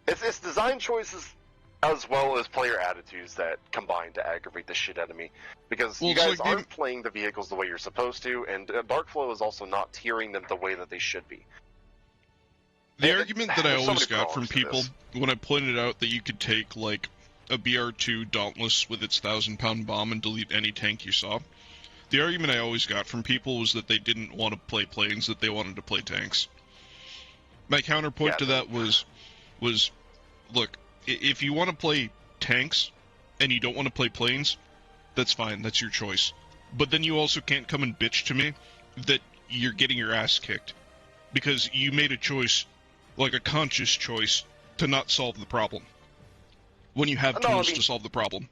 It's design choices as well as player attitudes that combine to aggravate the shit out of me. Because you guys aren't playing the vehicles the way you're supposed to, and Darkflow is also not tiering them the way that they should be. The argument that I always got from people when I pointed out that you could take, like, a BR2 Dauntless with its 1,000-pound bomb and delete any tank you saw, the argument I always got from people was that they didn't want to play planes, that they wanted to play tanks. My counterpoint to that was, was, look, if you want to play tanks and you don't want to play planes, that's fine. That's your choice. But then you also can't come and bitch to me that you're getting your ass kicked because you made a choice, like a conscious choice, to not solve the problem when you have tools to solve the problem.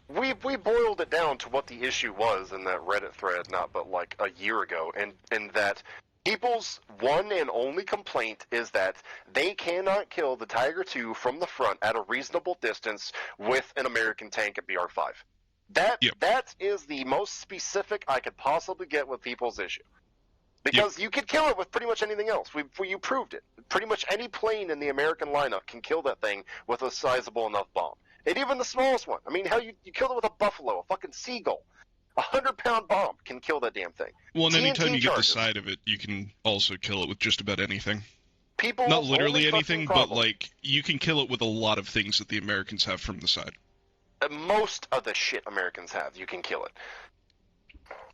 We boiled it down to what the issue was in that Reddit thread not but like a year ago, and that people's one and only complaint is that they cannot kill the Tiger II from the front at a reasonable distance with an American tank at BR5. That is the most specific I could possibly get with people's issue. Because you could kill it with pretty much anything else. You proved it. Pretty much any plane in the American lineup can kill that thing with a sizable enough bomb. And even the smallest one. I mean, hell, you killed it with a buffalo, a fucking seagull. 100-pound bomb can kill that damn thing. Well, and TNT anytime you get the charges. side of it, you can also kill it with just about anything. People Not literally only anything, fucking but problem. like, you can kill it with a lot of things that the Americans have from the side. Most of the shit Americans have, you can kill it.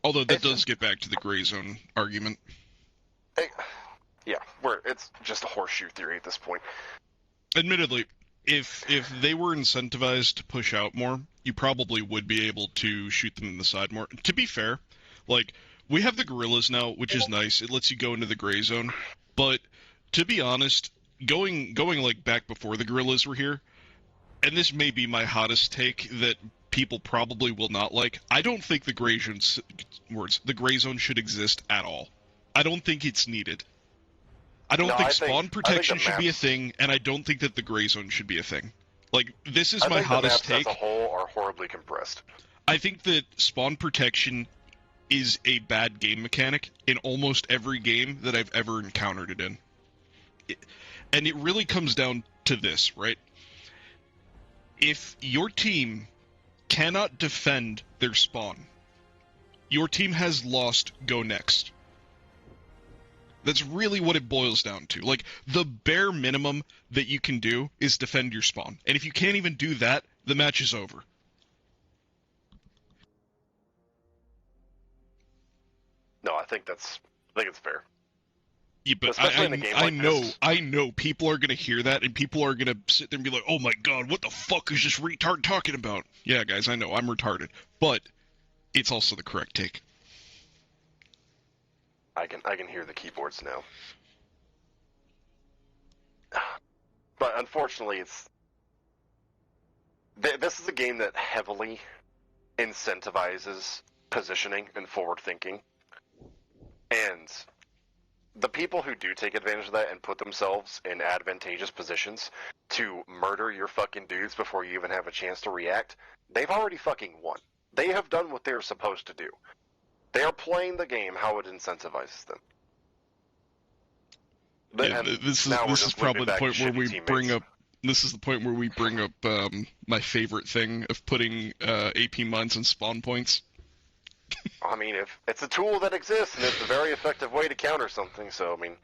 Although that does get back to the gray zone argument. Yeah, where it's just a horseshoe theory at this point. Admittedly, if they were incentivized to push out more, you probably would be able to shoot them in the side more. To be fair, like, we have the guerrillas now, which is nice. It lets you go into the gray zone. But to be honest, going like back before the guerrillas were here, and this may be my hottest take that people probably will not like, I don't think the gray zone should exist at all. I don't think it's needed. I don't think spawn protection should be a thing, and I don't think that the gray zone should be a thing. Like, this is my hottest take. The maps as a whole are horribly compressed. I think that spawn protection is a bad game mechanic in almost every game that I've ever encountered it in. And it really comes down to this, right? If your team cannot defend their spawn, your team has lost go next. That's really what it boils down to. Like, the bare minimum that you can do is defend your spawn. And if you can't even do that, the match is over. No, I think it's fair. Yeah, but I know people are gonna hear that and people are gonna sit there and be like, "Oh my god, what the fuck is this retard talking about?" Yeah, guys, I know I'm retarded, but it's also the correct take. I can hear the keyboards now. But unfortunately, this is a game that heavily incentivizes positioning and forward thinking. And the people who do take advantage of that and put themselves in advantageous positions to murder your fucking dudes before you even have a chance to react, they've already fucking won. They have done what they're supposed to do. They are playing the game how it incentivizes them. But, this is probably the point where we bring up. This is the point where we bring up my favorite thing of putting AP mines and spawn points. I mean, if it's a tool that exists and it's a very effective way to counter something, so I mean,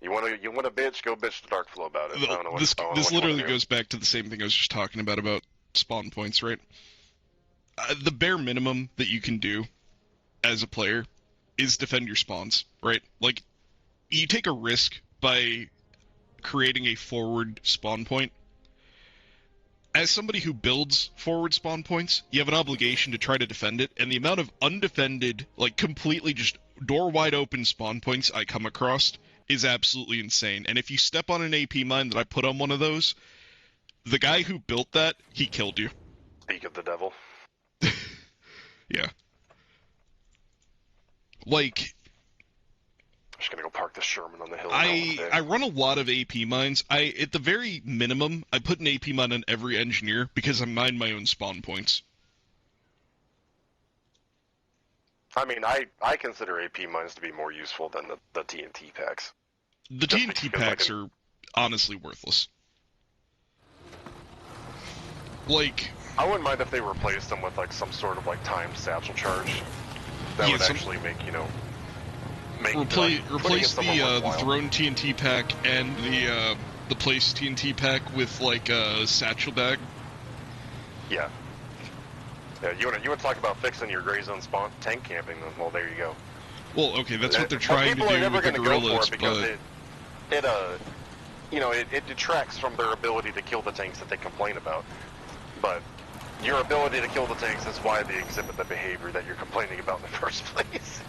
you want to bitch, go bitch to Darkflow about it. This literally goes back to the same thing I was just talking about spawn points, right? The bare minimum that you can do as a player is defend your spawns, right? Like, you take a risk by creating a forward spawn point. As somebody who builds forward spawn points, you have an obligation to try to defend it, and the amount of undefended, like, completely just door-wide open spawn points I come across is absolutely insane. And if you step on an AP mine that I put on one of those, the guy who built that, he killed you. Speak of the devil. Yeah. Like, I'm just gonna go park the Sherman on the hill. I run a lot of AP mines. At the very minimum, I put an AP mine on every engineer because I mine my own spawn points. I mean, I consider AP mines to be more useful than the TNT packs. The TNT packs are honestly worthless. Like, I wouldn't mind if they replaced them with like some sort of like timed satchel charge. That would actually make replace the thrown TNT pack and the place TNT pack with like a satchel bag. Yeah. Yeah, you want to talk about fixing your gray zone spawn tank camping? Then well, there you go. Well, okay, that's what they're trying to do with the guerrillas, but you know, it detracts from their ability to kill the tanks that they complain about. But your ability to kill the tanks is why they exhibit the behavior that you're complaining about in the first place.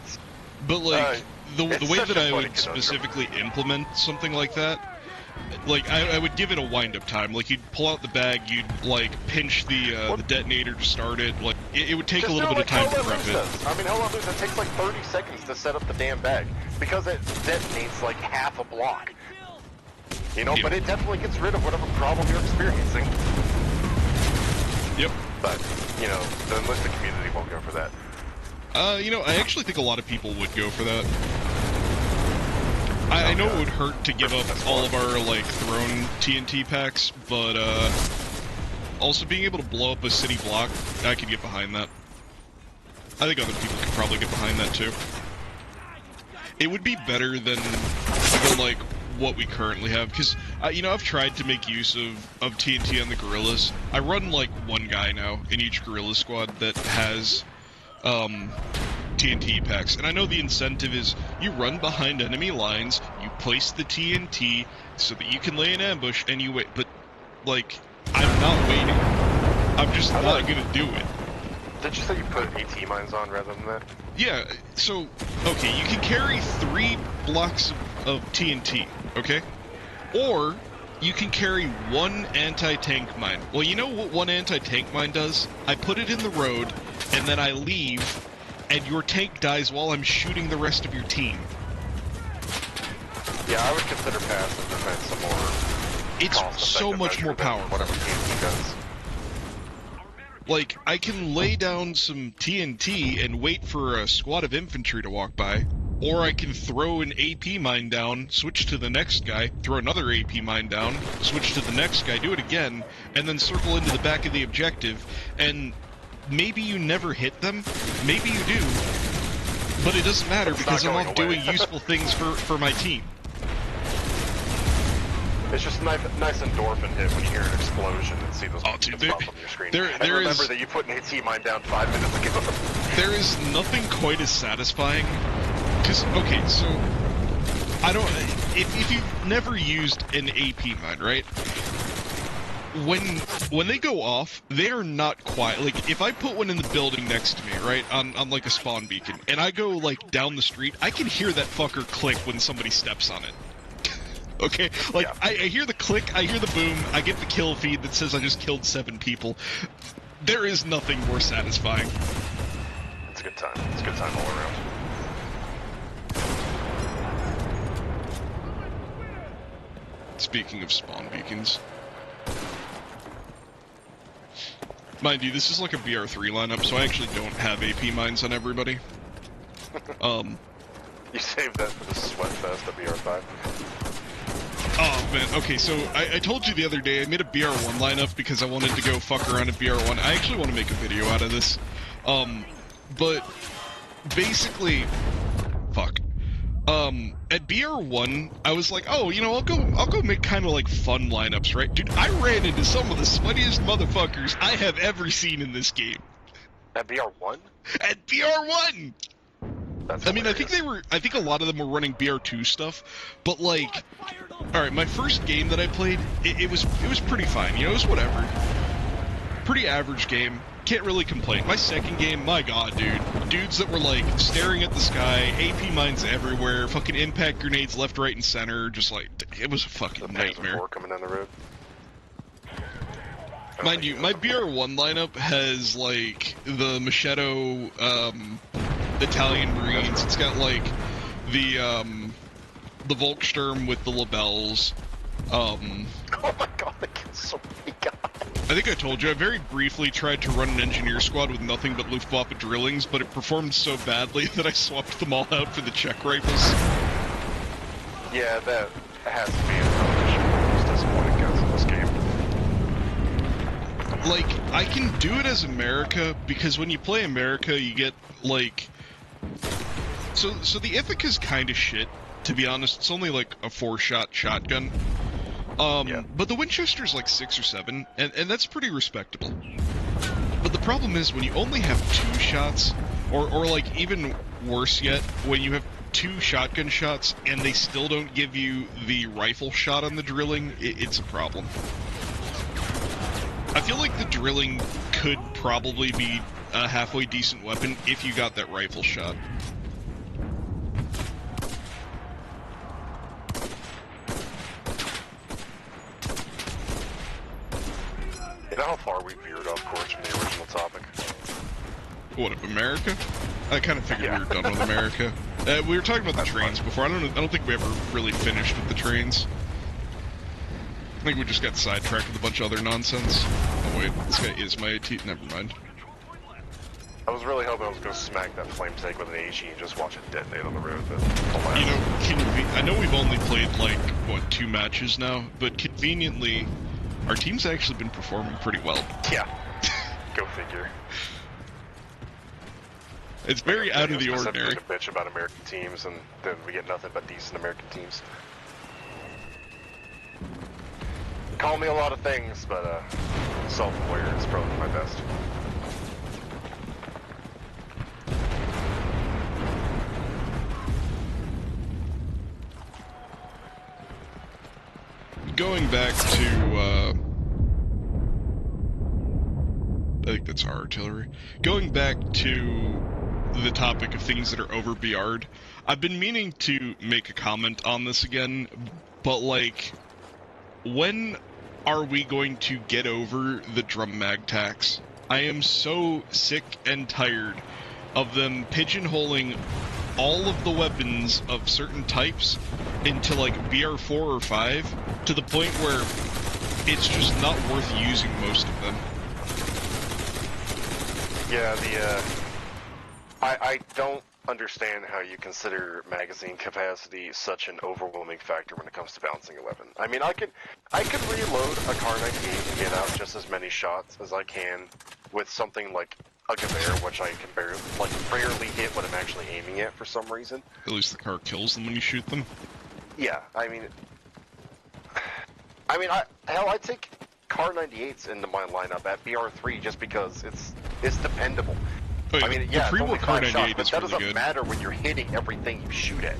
But like the it's way such that a I funny would conundrum. specifically implement something like that, like I would give it a wind-up time. Like you'd pull out the bag, you'd like pinch the detonator to start it. Like it would take Just a little do bit it of like time to Hell Let prep Loose it. does. I mean, Hell Let Loose, it takes like 30 seconds to set up the damn bag because it detonates like half a block. You know, Yeah. but it definitely gets rid of whatever problem you're experiencing. Yep. But, you know, the enlisted community won't go for that. You know, I actually think a lot of people would go for that. I know it would hurt to give up all of our, like, thrown TNT packs, but, also being able to blow up a city block, I could get behind that. I think other people could probably get behind that, too. It would be better than like, what we currently have, because, you know, I've tried to make use of TNT on the guerrillas. I run, like, one guy now in each guerrilla squad that has, TNT packs, and I know the incentive is you run behind enemy lines, you place the TNT so that you can lay an ambush, and you wait, but, like, I'm not waiting. I'm just not gonna do it. Did you say you put AT mines on rather than that? Yeah, so, okay, you can carry 3 blocks of TNT, okay? Or, you can carry 1 anti-tank mine. Well, you know what 1 anti-tank mine does? I put it in the road, and then I leave, and your tank dies while I'm shooting the rest of your team. Yeah, I would consider passive defense some more. It's so much more powerful. Whatever TNT does. Like, I can lay down some TNT and wait for a squad of infantry to walk by, or I can throw an AP mine down, switch to the next guy, throw another AP mine down, switch to the next guy, do it again, and then circle into the back of the objective, and maybe you never hit them, maybe you do, but it doesn't matter because I'm off doing useful things for my team. It's just a nice endorphin hit when you hear an explosion and see those pop up on your screen. And remember that you put an AT mine down 5 minutes ago. There is nothing quite as satisfying. Because, okay, so, I don't, if you've never used an AP mine, right? When they go off, they are not quiet. Like, if I put one in the building next to me, right, on like a spawn beacon, and I go, like, down the street, I can hear that fucker click when somebody steps on it. Okay, like, yeah. I hear the click, I hear the boom, I get the kill feed that says I just killed 7 people. There is nothing more satisfying. It's a good time. It's a good time all around. Speaking of spawn beacons. Mind you, this is like a BR3 lineup, so I actually don't have AP mines on everybody. You saved that for the sweat fest at BR5. Oh, man, okay, so I told you the other day I made a BR1 lineup because I wanted to go fuck around at BR1. I actually want to make a video out of this. But basically, fuck. At BR1, I was like, oh, you know, I'll go make kind of like fun lineups, right? Dude, I ran into some of the sweatiest motherfuckers I have ever seen in this game. At BR1? At BR1! That's I mean, hilarious. I think a lot of them were running BR2 stuff, but like, alright, my first game that I played, it was pretty fine, you know, it was whatever. Pretty average game, can't really complain. My second game, my god, dude. Dudes that were like, staring at the sky, AP mines everywhere, fucking impact grenades left, right, and center, just like, it was a fucking nightmare. Coming down the road. Mind you, my BR1 lineup has, like, the Machado, Italian Marines. It's got, like, the Volksturm with the labels. Oh my god, they kill so many guys. I think I told you, I very briefly tried to run an engineer squad with nothing but Luftwaffe drillings, but it performed so badly that I swapped them all out for the Czech rifles. Yeah, that has to be the most disappointing guns in this game. Like, I can do it as America, because when you play America, you get, like... So the Ithaca's kind of shit, to be honest. It's only, like, a 4-shot shotgun. Yeah. But the Winchester's, like, 6 or 7, and that's pretty respectable. But the problem is, when you only have 2 shots, or like, even worse yet, when you have 2 shotgun shots and they still don't give you the rifle shot on the drilling, it's a problem. I feel like the drilling could probably be a halfway decent weapon if you got that rifle shot. You know how far we veered off course from the original topic? What, of America? I kind of figured Yeah. we were done with America. We were talking about the trains before. I don't think we ever really finished with the trains. I think we just got sidetracked with a bunch of other nonsense. Oh wait, this guy is my AT. Never mind. I was really hoping I was going to smack that flame tank with an AG and just watch it detonate on the road, but alas. You know, I know we've only played like, what, 2 matches now, but conveniently, our team's actually been performing pretty well. Yeah. Go figure. It's very out of the Just have ordinary. to bitch about American teams, and then we get nothing but decent American teams. Call me a lot of things, but self-aware is probably my best. Going back to, I think that's our artillery. Going back to the topic of things that are over BR'd, I've been meaning to make a comment on this again, but like, when are we going to get over the drum mag tax? I am so sick and tired of them pigeonholing all of the weapons of certain types into like BR4 or 5 to the point where it's just not worth using most of them. Yeah, I don't understand how you consider magazine capacity such an overwhelming factor when it comes to balancing a weapon. I mean, I could reload a Car 98 and get out just as many shots as I can with something like a Gewehr, which I can rarely hit what I'm actually aiming at for some reason. At least the car kills them when you shoot them. Yeah, I mean, I take Car 98s into my lineup at BR3 just because it's dependable. Oh, yeah, I mean, the yeah, it's pre-war only Car 5 shots, 98 but is that really doesn't good. matter when you're hitting everything you shoot at.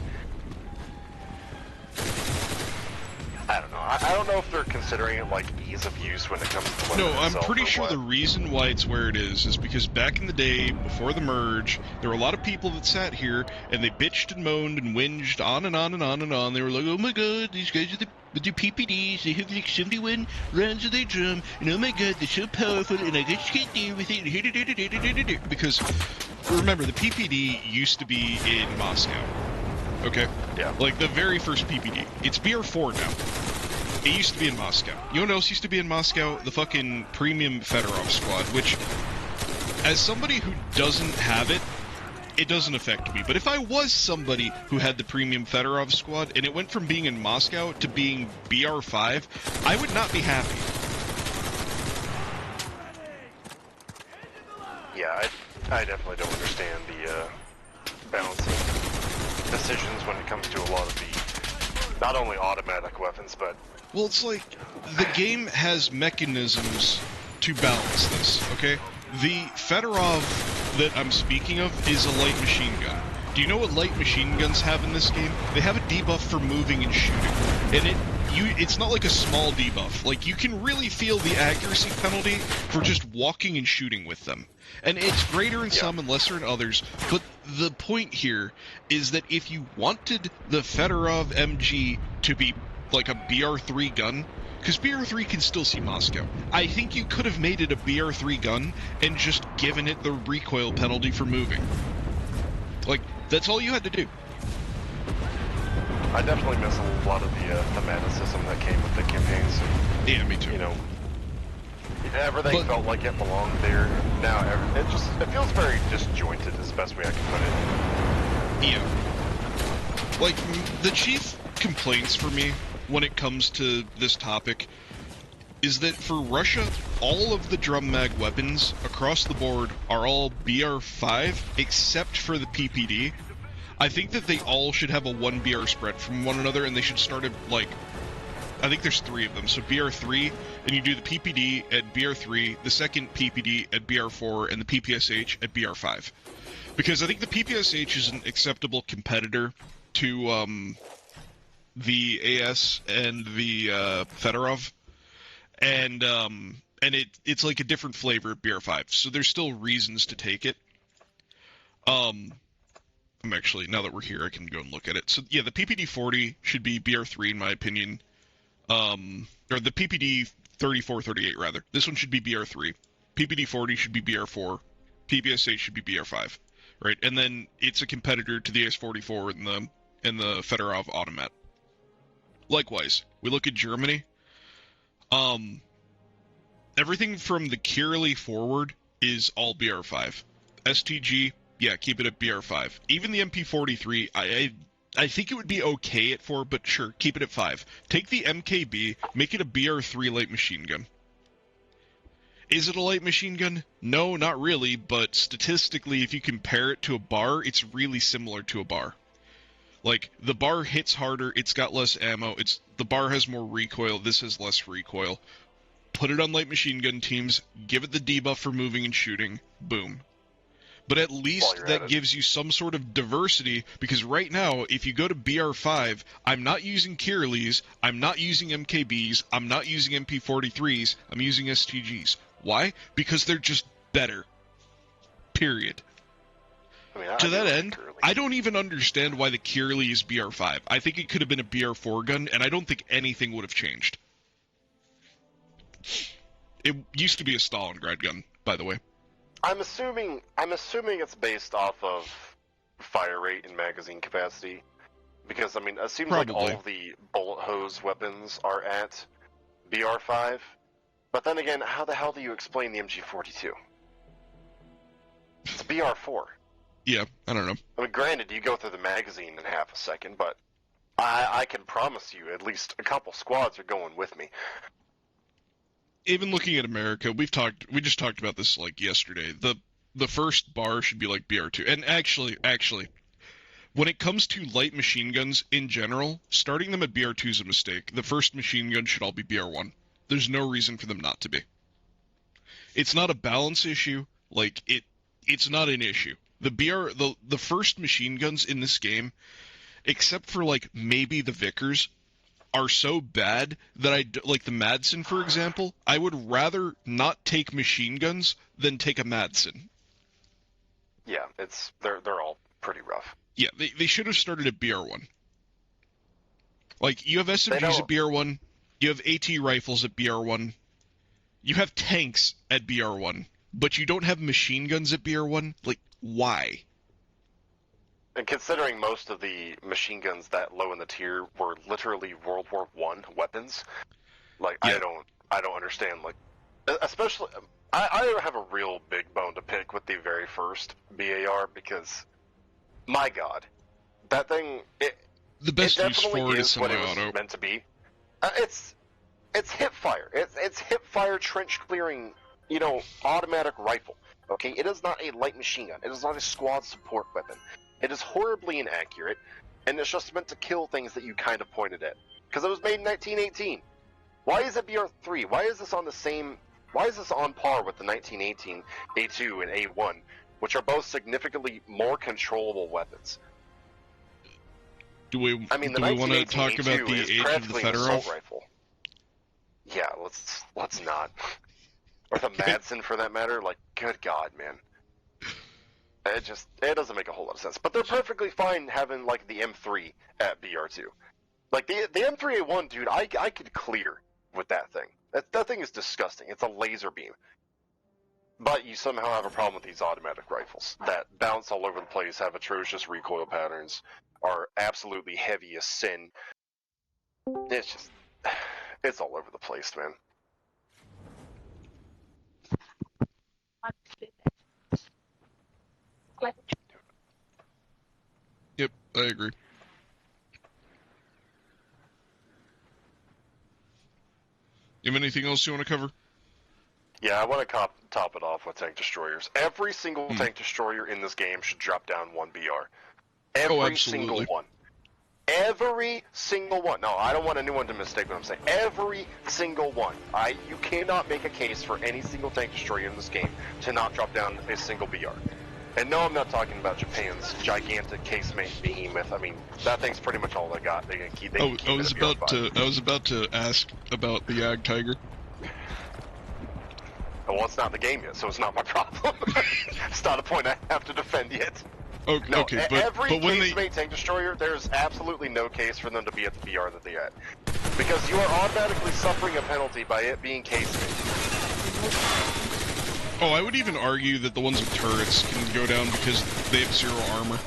I don't know. I don't know if they're considering it like ease of use when it comes to weapon No, I'm itself pretty or sure what. the reason why it's where it is because back in the day, before the merge, there were a lot of people that sat here and they bitched and moaned and whinged on and on and on and on. They were like, oh my god, these guys are the PPDs, they have like 71 rounds of their drum, and oh my god, they're so powerful, and I just can't deal with it. Because, remember, the PPD used to be in Moscow, okay? Yeah. Like, the very first PPD. It's BR4 now. It used to be in Moscow. You know what else used to be in Moscow? The fucking premium Fedorov squad, which, as somebody who doesn't have it, it doesn't affect me. But if I was somebody who had the premium Fedorov squad, and it went from being in Moscow to being BR5, I would not be happy. Yeah, I definitely don't understand the balancing decisions when it comes to a lot of the not only automatic weapons, but Well, it's like, the game has mechanisms to balance this, okay? The Fedorov that I'm speaking of is a light machine gun. Do you know what light machine guns have in this game? They have a debuff for moving and shooting. And it's not like a small debuff. Like, you can really feel the accuracy penalty for just walking and shooting with them. And it's greater in some and lesser in others, but the point here is that if you wanted the Fedorov MG to be like a BR3 gun, because BR3 can still see Moscow, I think you could have made it a BR3 gun and just given it the recoil penalty for moving. Like, that's all you had to do. I definitely miss a lot of the thematicism that came with the campaigns. Yeah, me too. You know, everything felt like it belonged there. Now it feels very disjointed, is the best way I can put it. Yeah. Like, the chief complaints for me when it comes to this topic is that for Russia, all of the drum mag weapons across the board are all BR5 except for the PPD. I think that they all should have a 1 BR spread from one another, and they should start at, like, I think there's 3 of them. So BR3, and you do the PPD at BR3, the second PPD at BR4, and the PPSH at BR5. Because I think the PPSH is an acceptable competitor to the AS and the Fedorov, and it's like a different flavor of BR5. So there's still reasons to take it. I'm actually, now that we're here, I can go and look at it. So yeah, the PPD-40 should be BR3 in my opinion. Or the PPD-34-38 rather. This one should be BR3. PPD-40 should be BR4. PPS-8 should be BR5. Right? And then it's a competitor to the AS-44 and the Fedorov Automat. Likewise, we look at Germany. Everything from the Kirli forward is all BR5. STG, yeah, keep it at BR5. Even the MP43, I think it would be okay at 4, but sure, keep it at 5. Take the MKB, make it a BR3 light machine gun. Is it a light machine gun? No, not really, but statistically, if you compare it to a bar, it's really similar to a bar. Like, the bar hits harder, it's got less ammo, the bar has more recoil, this has less recoil. Put it on light machine gun teams, give it the debuff for moving and shooting, boom. But at least that gives you some sort of diversity, because right now, if you go to BR5, I'm not using Kirlis, I'm not using MKBs, I'm not using MP43s, I'm using STGs. Why? Because they're just better. Period. To that end, I don't even understand why the Kirli is BR5. I think it could have been a BR4 gun, and I don't think anything would have changed. It used to be a Stalingrad gun, by the way. I'm assuming it's based off of fire rate and magazine capacity, because I mean it seems like all of the bullet hose weapons are at BR5. But then again, how the hell do you explain the MG42? It's BR4. Yeah, I don't know. I mean, granted, you go through the magazine in half a second, but I can promise you at least a couple squads are going with me. Even looking at America, we just talked about this like yesterday. The first bar should be like BR2. And actually, when it comes to light machine guns in general, starting them at BR2 is a mistake. The first machine gun should all be BR1. There's no reason for them not to be. It's not a balance issue. Like it's not an issue. The first machine guns in this game, except for like maybe the Vickers, are so bad that like the Madsen, for example, I would rather not take machine guns than take a Madsen. Yeah, they're all pretty rough. Yeah, they should have started at BR1. Like, you have SMGs at BR1, you have AT rifles at BR1, you have tanks at BR1, but you don't have machine guns at BR1? Like, why? And considering most of the machine guns that low in the tier were literally World War I weapons, like, yeah. I don't understand, like, especially, I have a real big bone to pick with the very first BAR, because, my god, that thing, the best it use definitely for it is what it was meant to be. It's hip fire. It's hip fire trench clearing, automatic rifle. Okay, it is not a light machine gun. It is not a squad support weapon. It is horribly inaccurate, and it's just meant to kill things that you kind of pointed at. Because it was made in 1918. Why is it BR3? Why is this on par with the 1918 A2 and A1, which are both significantly more controllable weapons? Do we want to talk about the age of the Fedorov? Rifle. Yeah, let's not. Or the Madsen, for that matter. Like, good God, man. It doesn't make a whole lot of sense. But they're perfectly fine having, like, the M3 at BR2. Like, the M3A1, dude, I could clear with that thing. That thing is disgusting. It's a laser beam. But you somehow have a problem with these automatic rifles that bounce all over the place, have atrocious recoil patterns, are absolutely heavy as sin. It's all over the place, man. Yep, I agree. You have anything else you want to cover? Yeah, I want to top it off with tank destroyers. Every single tank destroyer in this game should drop down one BR. Every single one. Every single one. No, I don't want anyone to mistake what I'm saying. Every single one. You cannot make a case for any single tank destroyer in this game to not drop down a single BR. And no, I'm not talking about Japan's gigantic casemate behemoth. I mean, that thing's pretty much all they got. They can keep. They can keep I was it at about BR5. to. I was about to ask about the Ag Tiger. Well, it's not in the game yet, so it's not my problem. It's not a point I have to defend yet. Okay, No, okay, but every when they casemate tank destroyer, there's absolutely no case for them to be at the BR that they at. Because you are automatically suffering a penalty by it being casemate. oh, I would even argue that the ones with turrets can go down because they have 0 armor.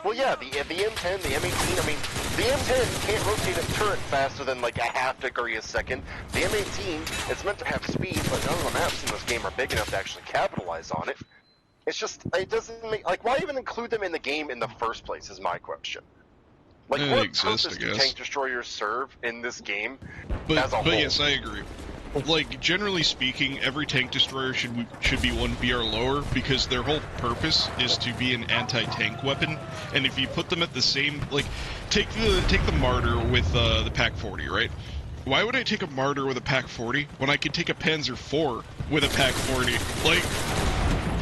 Well, yeah, the M10, the M18, I mean, the M10 can't rotate a turret faster than like a half degree a second. The M18, it's meant to have speed, but none of the maps in this game are big enough to actually capitalize on it. It's just, it doesn't make, like, why even include them in the game in the first place is my question. Like, They what exist, purpose I do guess. tank destroyers serve in this game But as a whole? yes, I agree. Like, generally speaking, every tank destroyer should be 1 BR lower because their whole purpose is to be an anti-tank weapon. And if you put them at the same, like, take the Martyr with the Pac 40, right? Why would I take a Martyr with a Pac 40 when I could take a Panzer IV with a Pac 40? Like,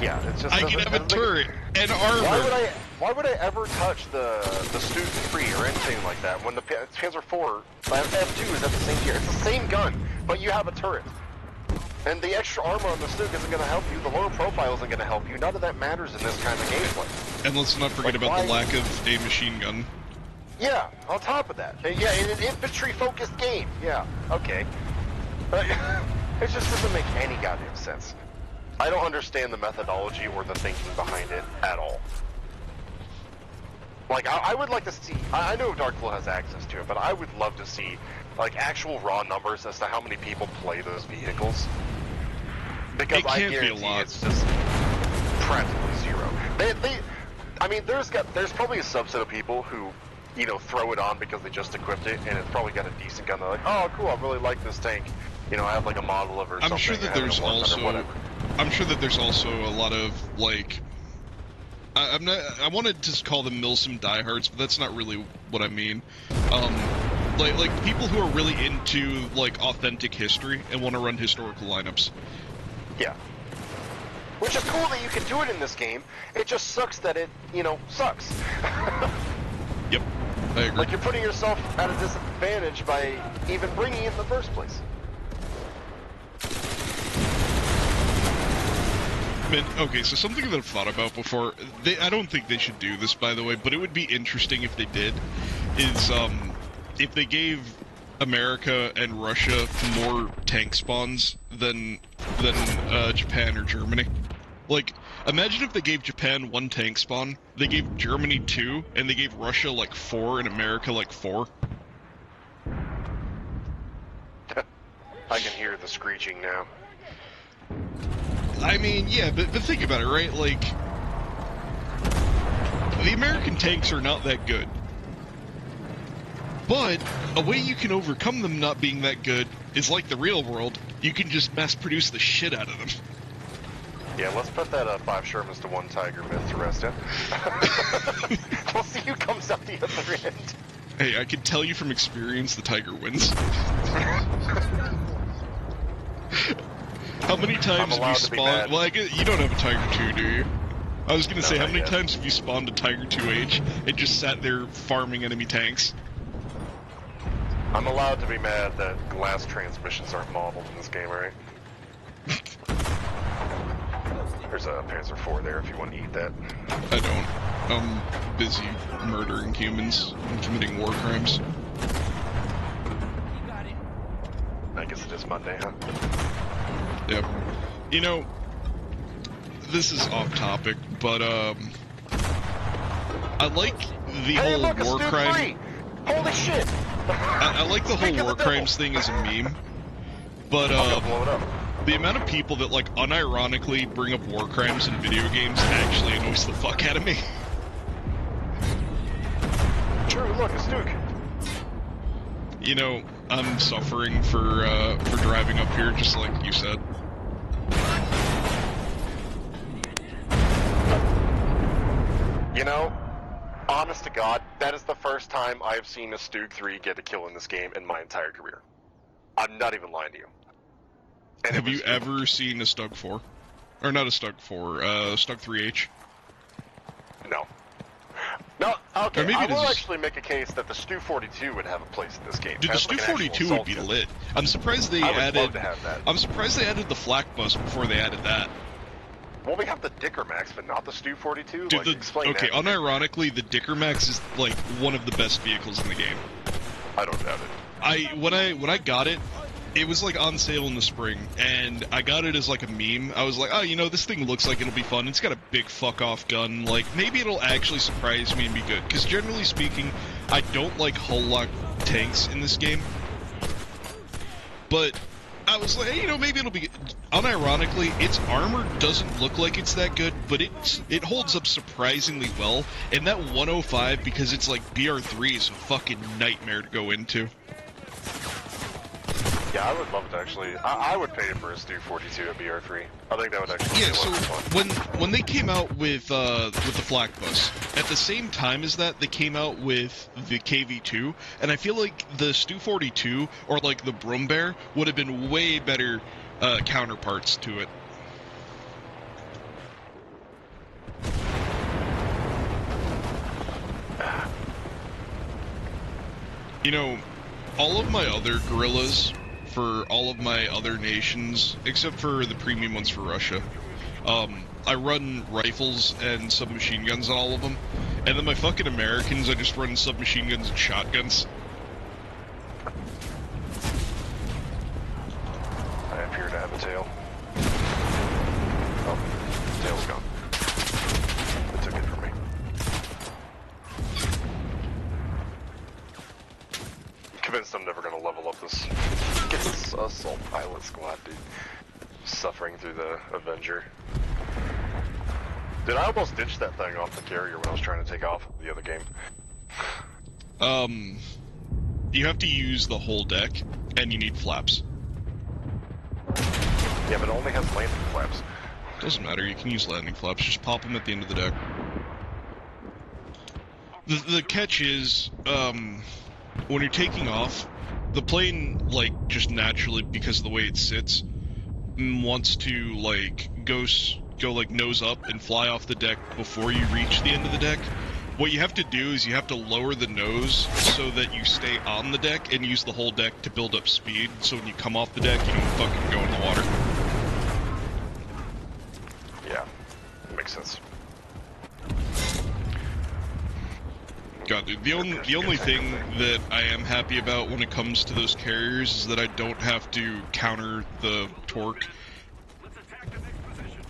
Yeah, it's just I can have a turret and armor. Why would I ever touch the Stug 3 or anything like that when the Panzer IV F2 is at the same tier? It's the same gun, but you have a turret. And the extra armor on the Stug isn't going to help you. The lower profile isn't going to help you. None of that matters in this kind of gameplay. And let's not forget Like, about the why- lack of a machine gun. Yeah, on top of that. Yeah, in an infantry-focused game. Yeah, okay. But it just doesn't make any goddamn sense. I don't understand the methodology or the thinking behind it at all. Like, I would like to see, I know Darkflow has access to it, but I would love to see, like, actual raw numbers as to how many people play those vehicles. Because It I can't be a guarantee lot. it's just practically zero. I mean, there's probably a subset of people who, you know, throw it on because they just equipped it, and it's probably got a decent gun. They're like, oh, cool, I really like this tank. You know, I have like a model of it or something. I'm sure that I have it there's in War Thunder, also, whatever. I'm sure that there's also a lot of like, I'm not. I wanted to call them Milsim diehards, but that's not really what I mean. Like people who are really into like authentic history and want to run historical lineups. Yeah. Which is cool that you can do it in this game. It just sucks that it, you know, sucks. Yep, I agree. Like, you're putting yourself at a disadvantage by even bringing it in the first place. Man, okay, so something that I've thought about before, I don't think they should do this, by the way, but it would be interesting if they did, is, if they gave America and Russia more tank spawns than Japan or Germany. Like, imagine if they gave Japan 1 tank spawn, they gave Germany 2, and they gave Russia, like, 4, and America, like, 4. I can hear the screeching now. I mean, yeah, but think about it, right? Like, the American tanks are not that good. But a way you can overcome them not being that good is like the real world. You can just mass produce the shit out of them. Yeah, let's put that 5 Shermans to 1 Tiger myth to rest in. We'll see who comes out the other end. Hey, I can tell you from experience the Tiger wins. How many times have you spawned? Well, I guess you don't have a Tiger 2, do you? I was gonna say, how not many yet. times have you spawned a Tiger 2H and just sat there farming enemy tanks? I'm allowed to be mad that glass transmissions aren't modeled in this game, right? There's a Panzer IV there if you want to eat that. I don't. I'm busy murdering humans and committing war crimes. I guess it is Monday, huh? Yep. You know, this is off topic, but I like the Hey, whole look, a war Stug crime. 3! Holy shit! I like the Speak whole of war the crimes thing as a meme, but I'll go blow it up. the amount of people that like unironically bring up war crimes in video games actually annoys the fuck out of me. True, look, a Stug. You know, I'm suffering for driving up here, just like you said. You know, honest to God, that is the first time I've seen a Stug 3 get a kill in this game in my entire career. I'm not even lying to you. And Have you ever seen a Stug 4? Or not a Stug 4, Stug 3H? Okay, Or maybe I it will is. actually make a case that the Stu 42 would have a place in this game. Dude, the Has, Stu like, an actual 42 would be assault gun. lit. I'm surprised they I would added. love to have that. I'm surprised they added the flak bus before they added that. Well, we have the Dicker Max, but not the Stu 42. Dude, Like, explain okay, that. unironically, the Dicker Max is like one of the best vehicles in the game. I don't doubt it. When I got it, it was like on sale in the spring, and I got it as like a meme. I was like, oh, you know, this thing looks like it'll be fun. It's got a big fuck off gun. Like, maybe it'll actually surprise me and be good. Because generally speaking, I don't like hull lock tanks in this game. But I was like, hey, you know, maybe it'll be good. Unironically, its armor doesn't look like it's that good, but it holds up surprisingly well. And that 105, because it's like BR3, is a fucking nightmare to go into. Yeah, I would love to actually. I would pay for a Stu 42 at BR3. I think that would actually Yeah, be a so lot of fun. when they came out with the flak bus, at the same time as that, they came out with the KV2, and I feel like the Stu 42 or like the Broom Bear would have been way better counterparts to it. You know, all of my other guerrillas for all of my other nations, except for the premium ones for Russia, I run rifles and submachine guns on all of them. And then my fucking Americans, I just run submachine guns and shotguns. I appear to have a tail. Oh, tail's gone. It took it from me. Convinced I'm never gonna level up this. Get this assault pilot squad, dude. Suffering through the Avenger. Dude, I almost ditched that thing off the carrier when I was trying to take off the other game. You have to use the whole deck, and you need flaps. Yeah, but it only has landing flaps. Doesn't matter, you can use landing flaps, just pop them at the end of the deck. The catch is, when you're taking off, the plane, like, just naturally, because of the way it sits, wants to, like, go like, nose up and fly off the deck before you reach the end of the deck. What you have to do is you have to lower the nose so that you stay on the deck and use the whole deck to build up speed, so when you come off the deck, you don't fucking go in the water. Yeah, makes sense. God, dude, the only thing that I am happy about when it comes to those carriers is that I don't have to counter the torque. Let's attack the next position.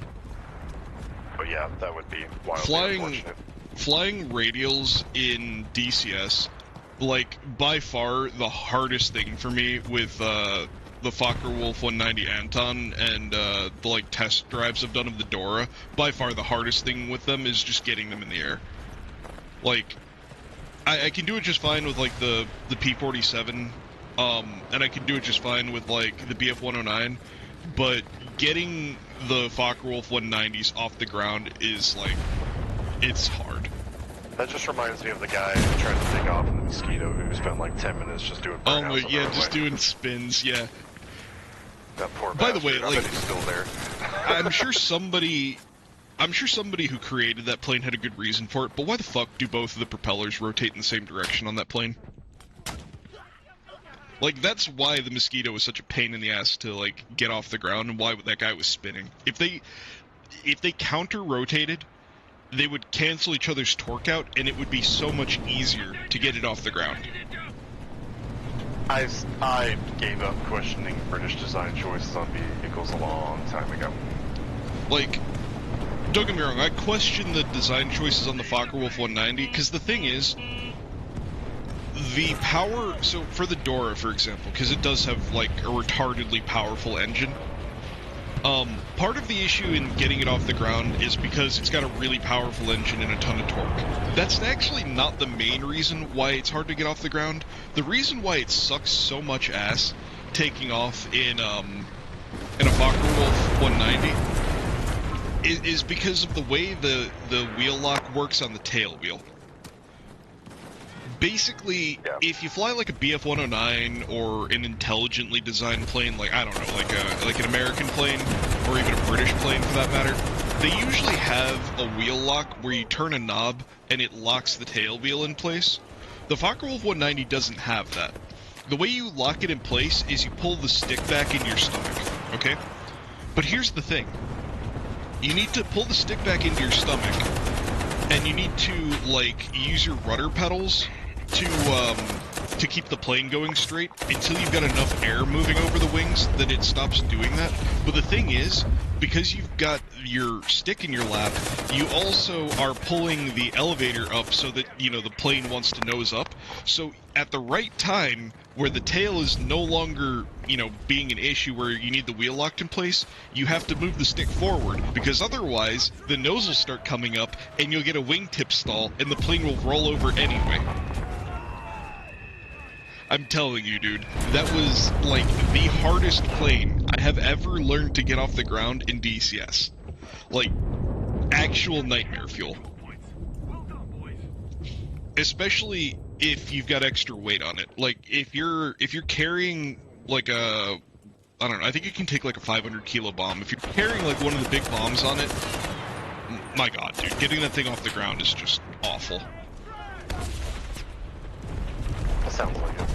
But yeah, that would be wildly unfortunate. Flying radials in DCS, like, by far the hardest thing for me with the Focke-Wulf 190 Anton and the, like, test drives I've done of the Dora, by far the hardest thing with them is just getting them in the air. Like, I can do it just fine with, like, the P-47, and I can do it just fine with, like, the BF-109, but getting the Focke-Wulf 190s off the ground is, like, it's hard. That just reminds me of the guy who tried to take off in the Mosquito who spent like 10 minutes just doing burnouts on yeah, the just runway. doing spins, yeah. That poor By the bastard. way, I like, bet he's still there. I'm sure somebody who created that plane had a good reason for it, but why the fuck do both of the propellers rotate in the same direction on that plane? Like, that's why the Mosquito was such a pain in the ass to, like, get off the ground, and why that guy was spinning. If they counter-rotated, they would cancel each other's torque out, and it would be so much easier to get it off the ground. I gave up questioning British design choices on vehicles a long time ago. Like, don't get me wrong, I question the design choices on the Focke-Wulf 190, because the thing is, the power, so for the Dora, for example, because it does have, like, a retardedly powerful engine, part of the issue in getting it off the ground is because it's got a really powerful engine and a ton of torque. That's actually not the main reason why it's hard to get off the ground. The reason why it sucks so much ass taking off in a Focke-Wulf 190 is because of the way the wheel lock works on the tail wheel. Basically, Yeah. if you fly like a BF-109 or an intelligently designed plane, like, I don't know, like an American plane, or even a British plane for that matter, they usually have a wheel lock where you turn a knob and it locks the tail wheel in place. The Focke-Wulf 190 doesn't have that. The way you lock it in place is you pull the stick back in your stomach, okay? But here's the thing. You need to pull the stick back into your stomach, and you need to, like, use your rudder pedals to keep the plane going straight until you've got enough air moving over the wings that it stops doing that. But the thing is, because you've got your stick in your lap, you also are pulling the elevator up so that, you know, the plane wants to nose up. So at the right time, where the tail is no longer, you know, being an issue where you need the wheel locked in place, you have to move the stick forward, because otherwise the nose will start coming up and you'll get a wingtip stall and the plane will roll over anyway. I'm telling you, dude, that was, like, the hardest plane I have ever learned to get off the ground in DCS. Like, actual nightmare fuel. Well done, boys. Especially if you've got extra weight on it. Like, if you're carrying, like, I don't know, I think you can take, like, a 500 kilo bomb. If you're carrying, like, one of the big bombs on it, my god, dude, getting that thing off the ground is just awful. That sounds like it.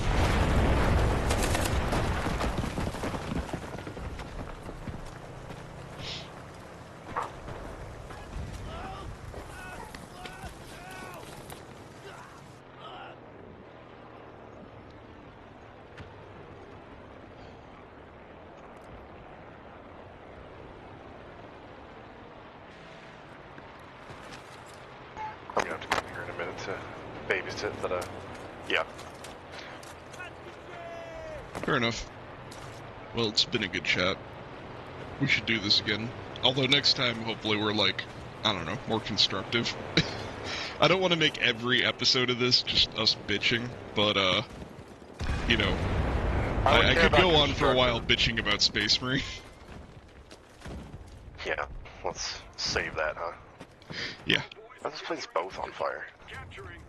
I'm gonna have to come here in a minute to babysit, but yeah. Fair enough. Well, it's been a good chat. We should do this again. Although next time, hopefully we're, like, I don't know, more constructive. I don't want to make every episode of this just us bitching, but, you know, I could go on for a while bitching about Space Marine. Yeah, let's save that, huh? Yeah. Oh, this plane's both on fire. Capturing.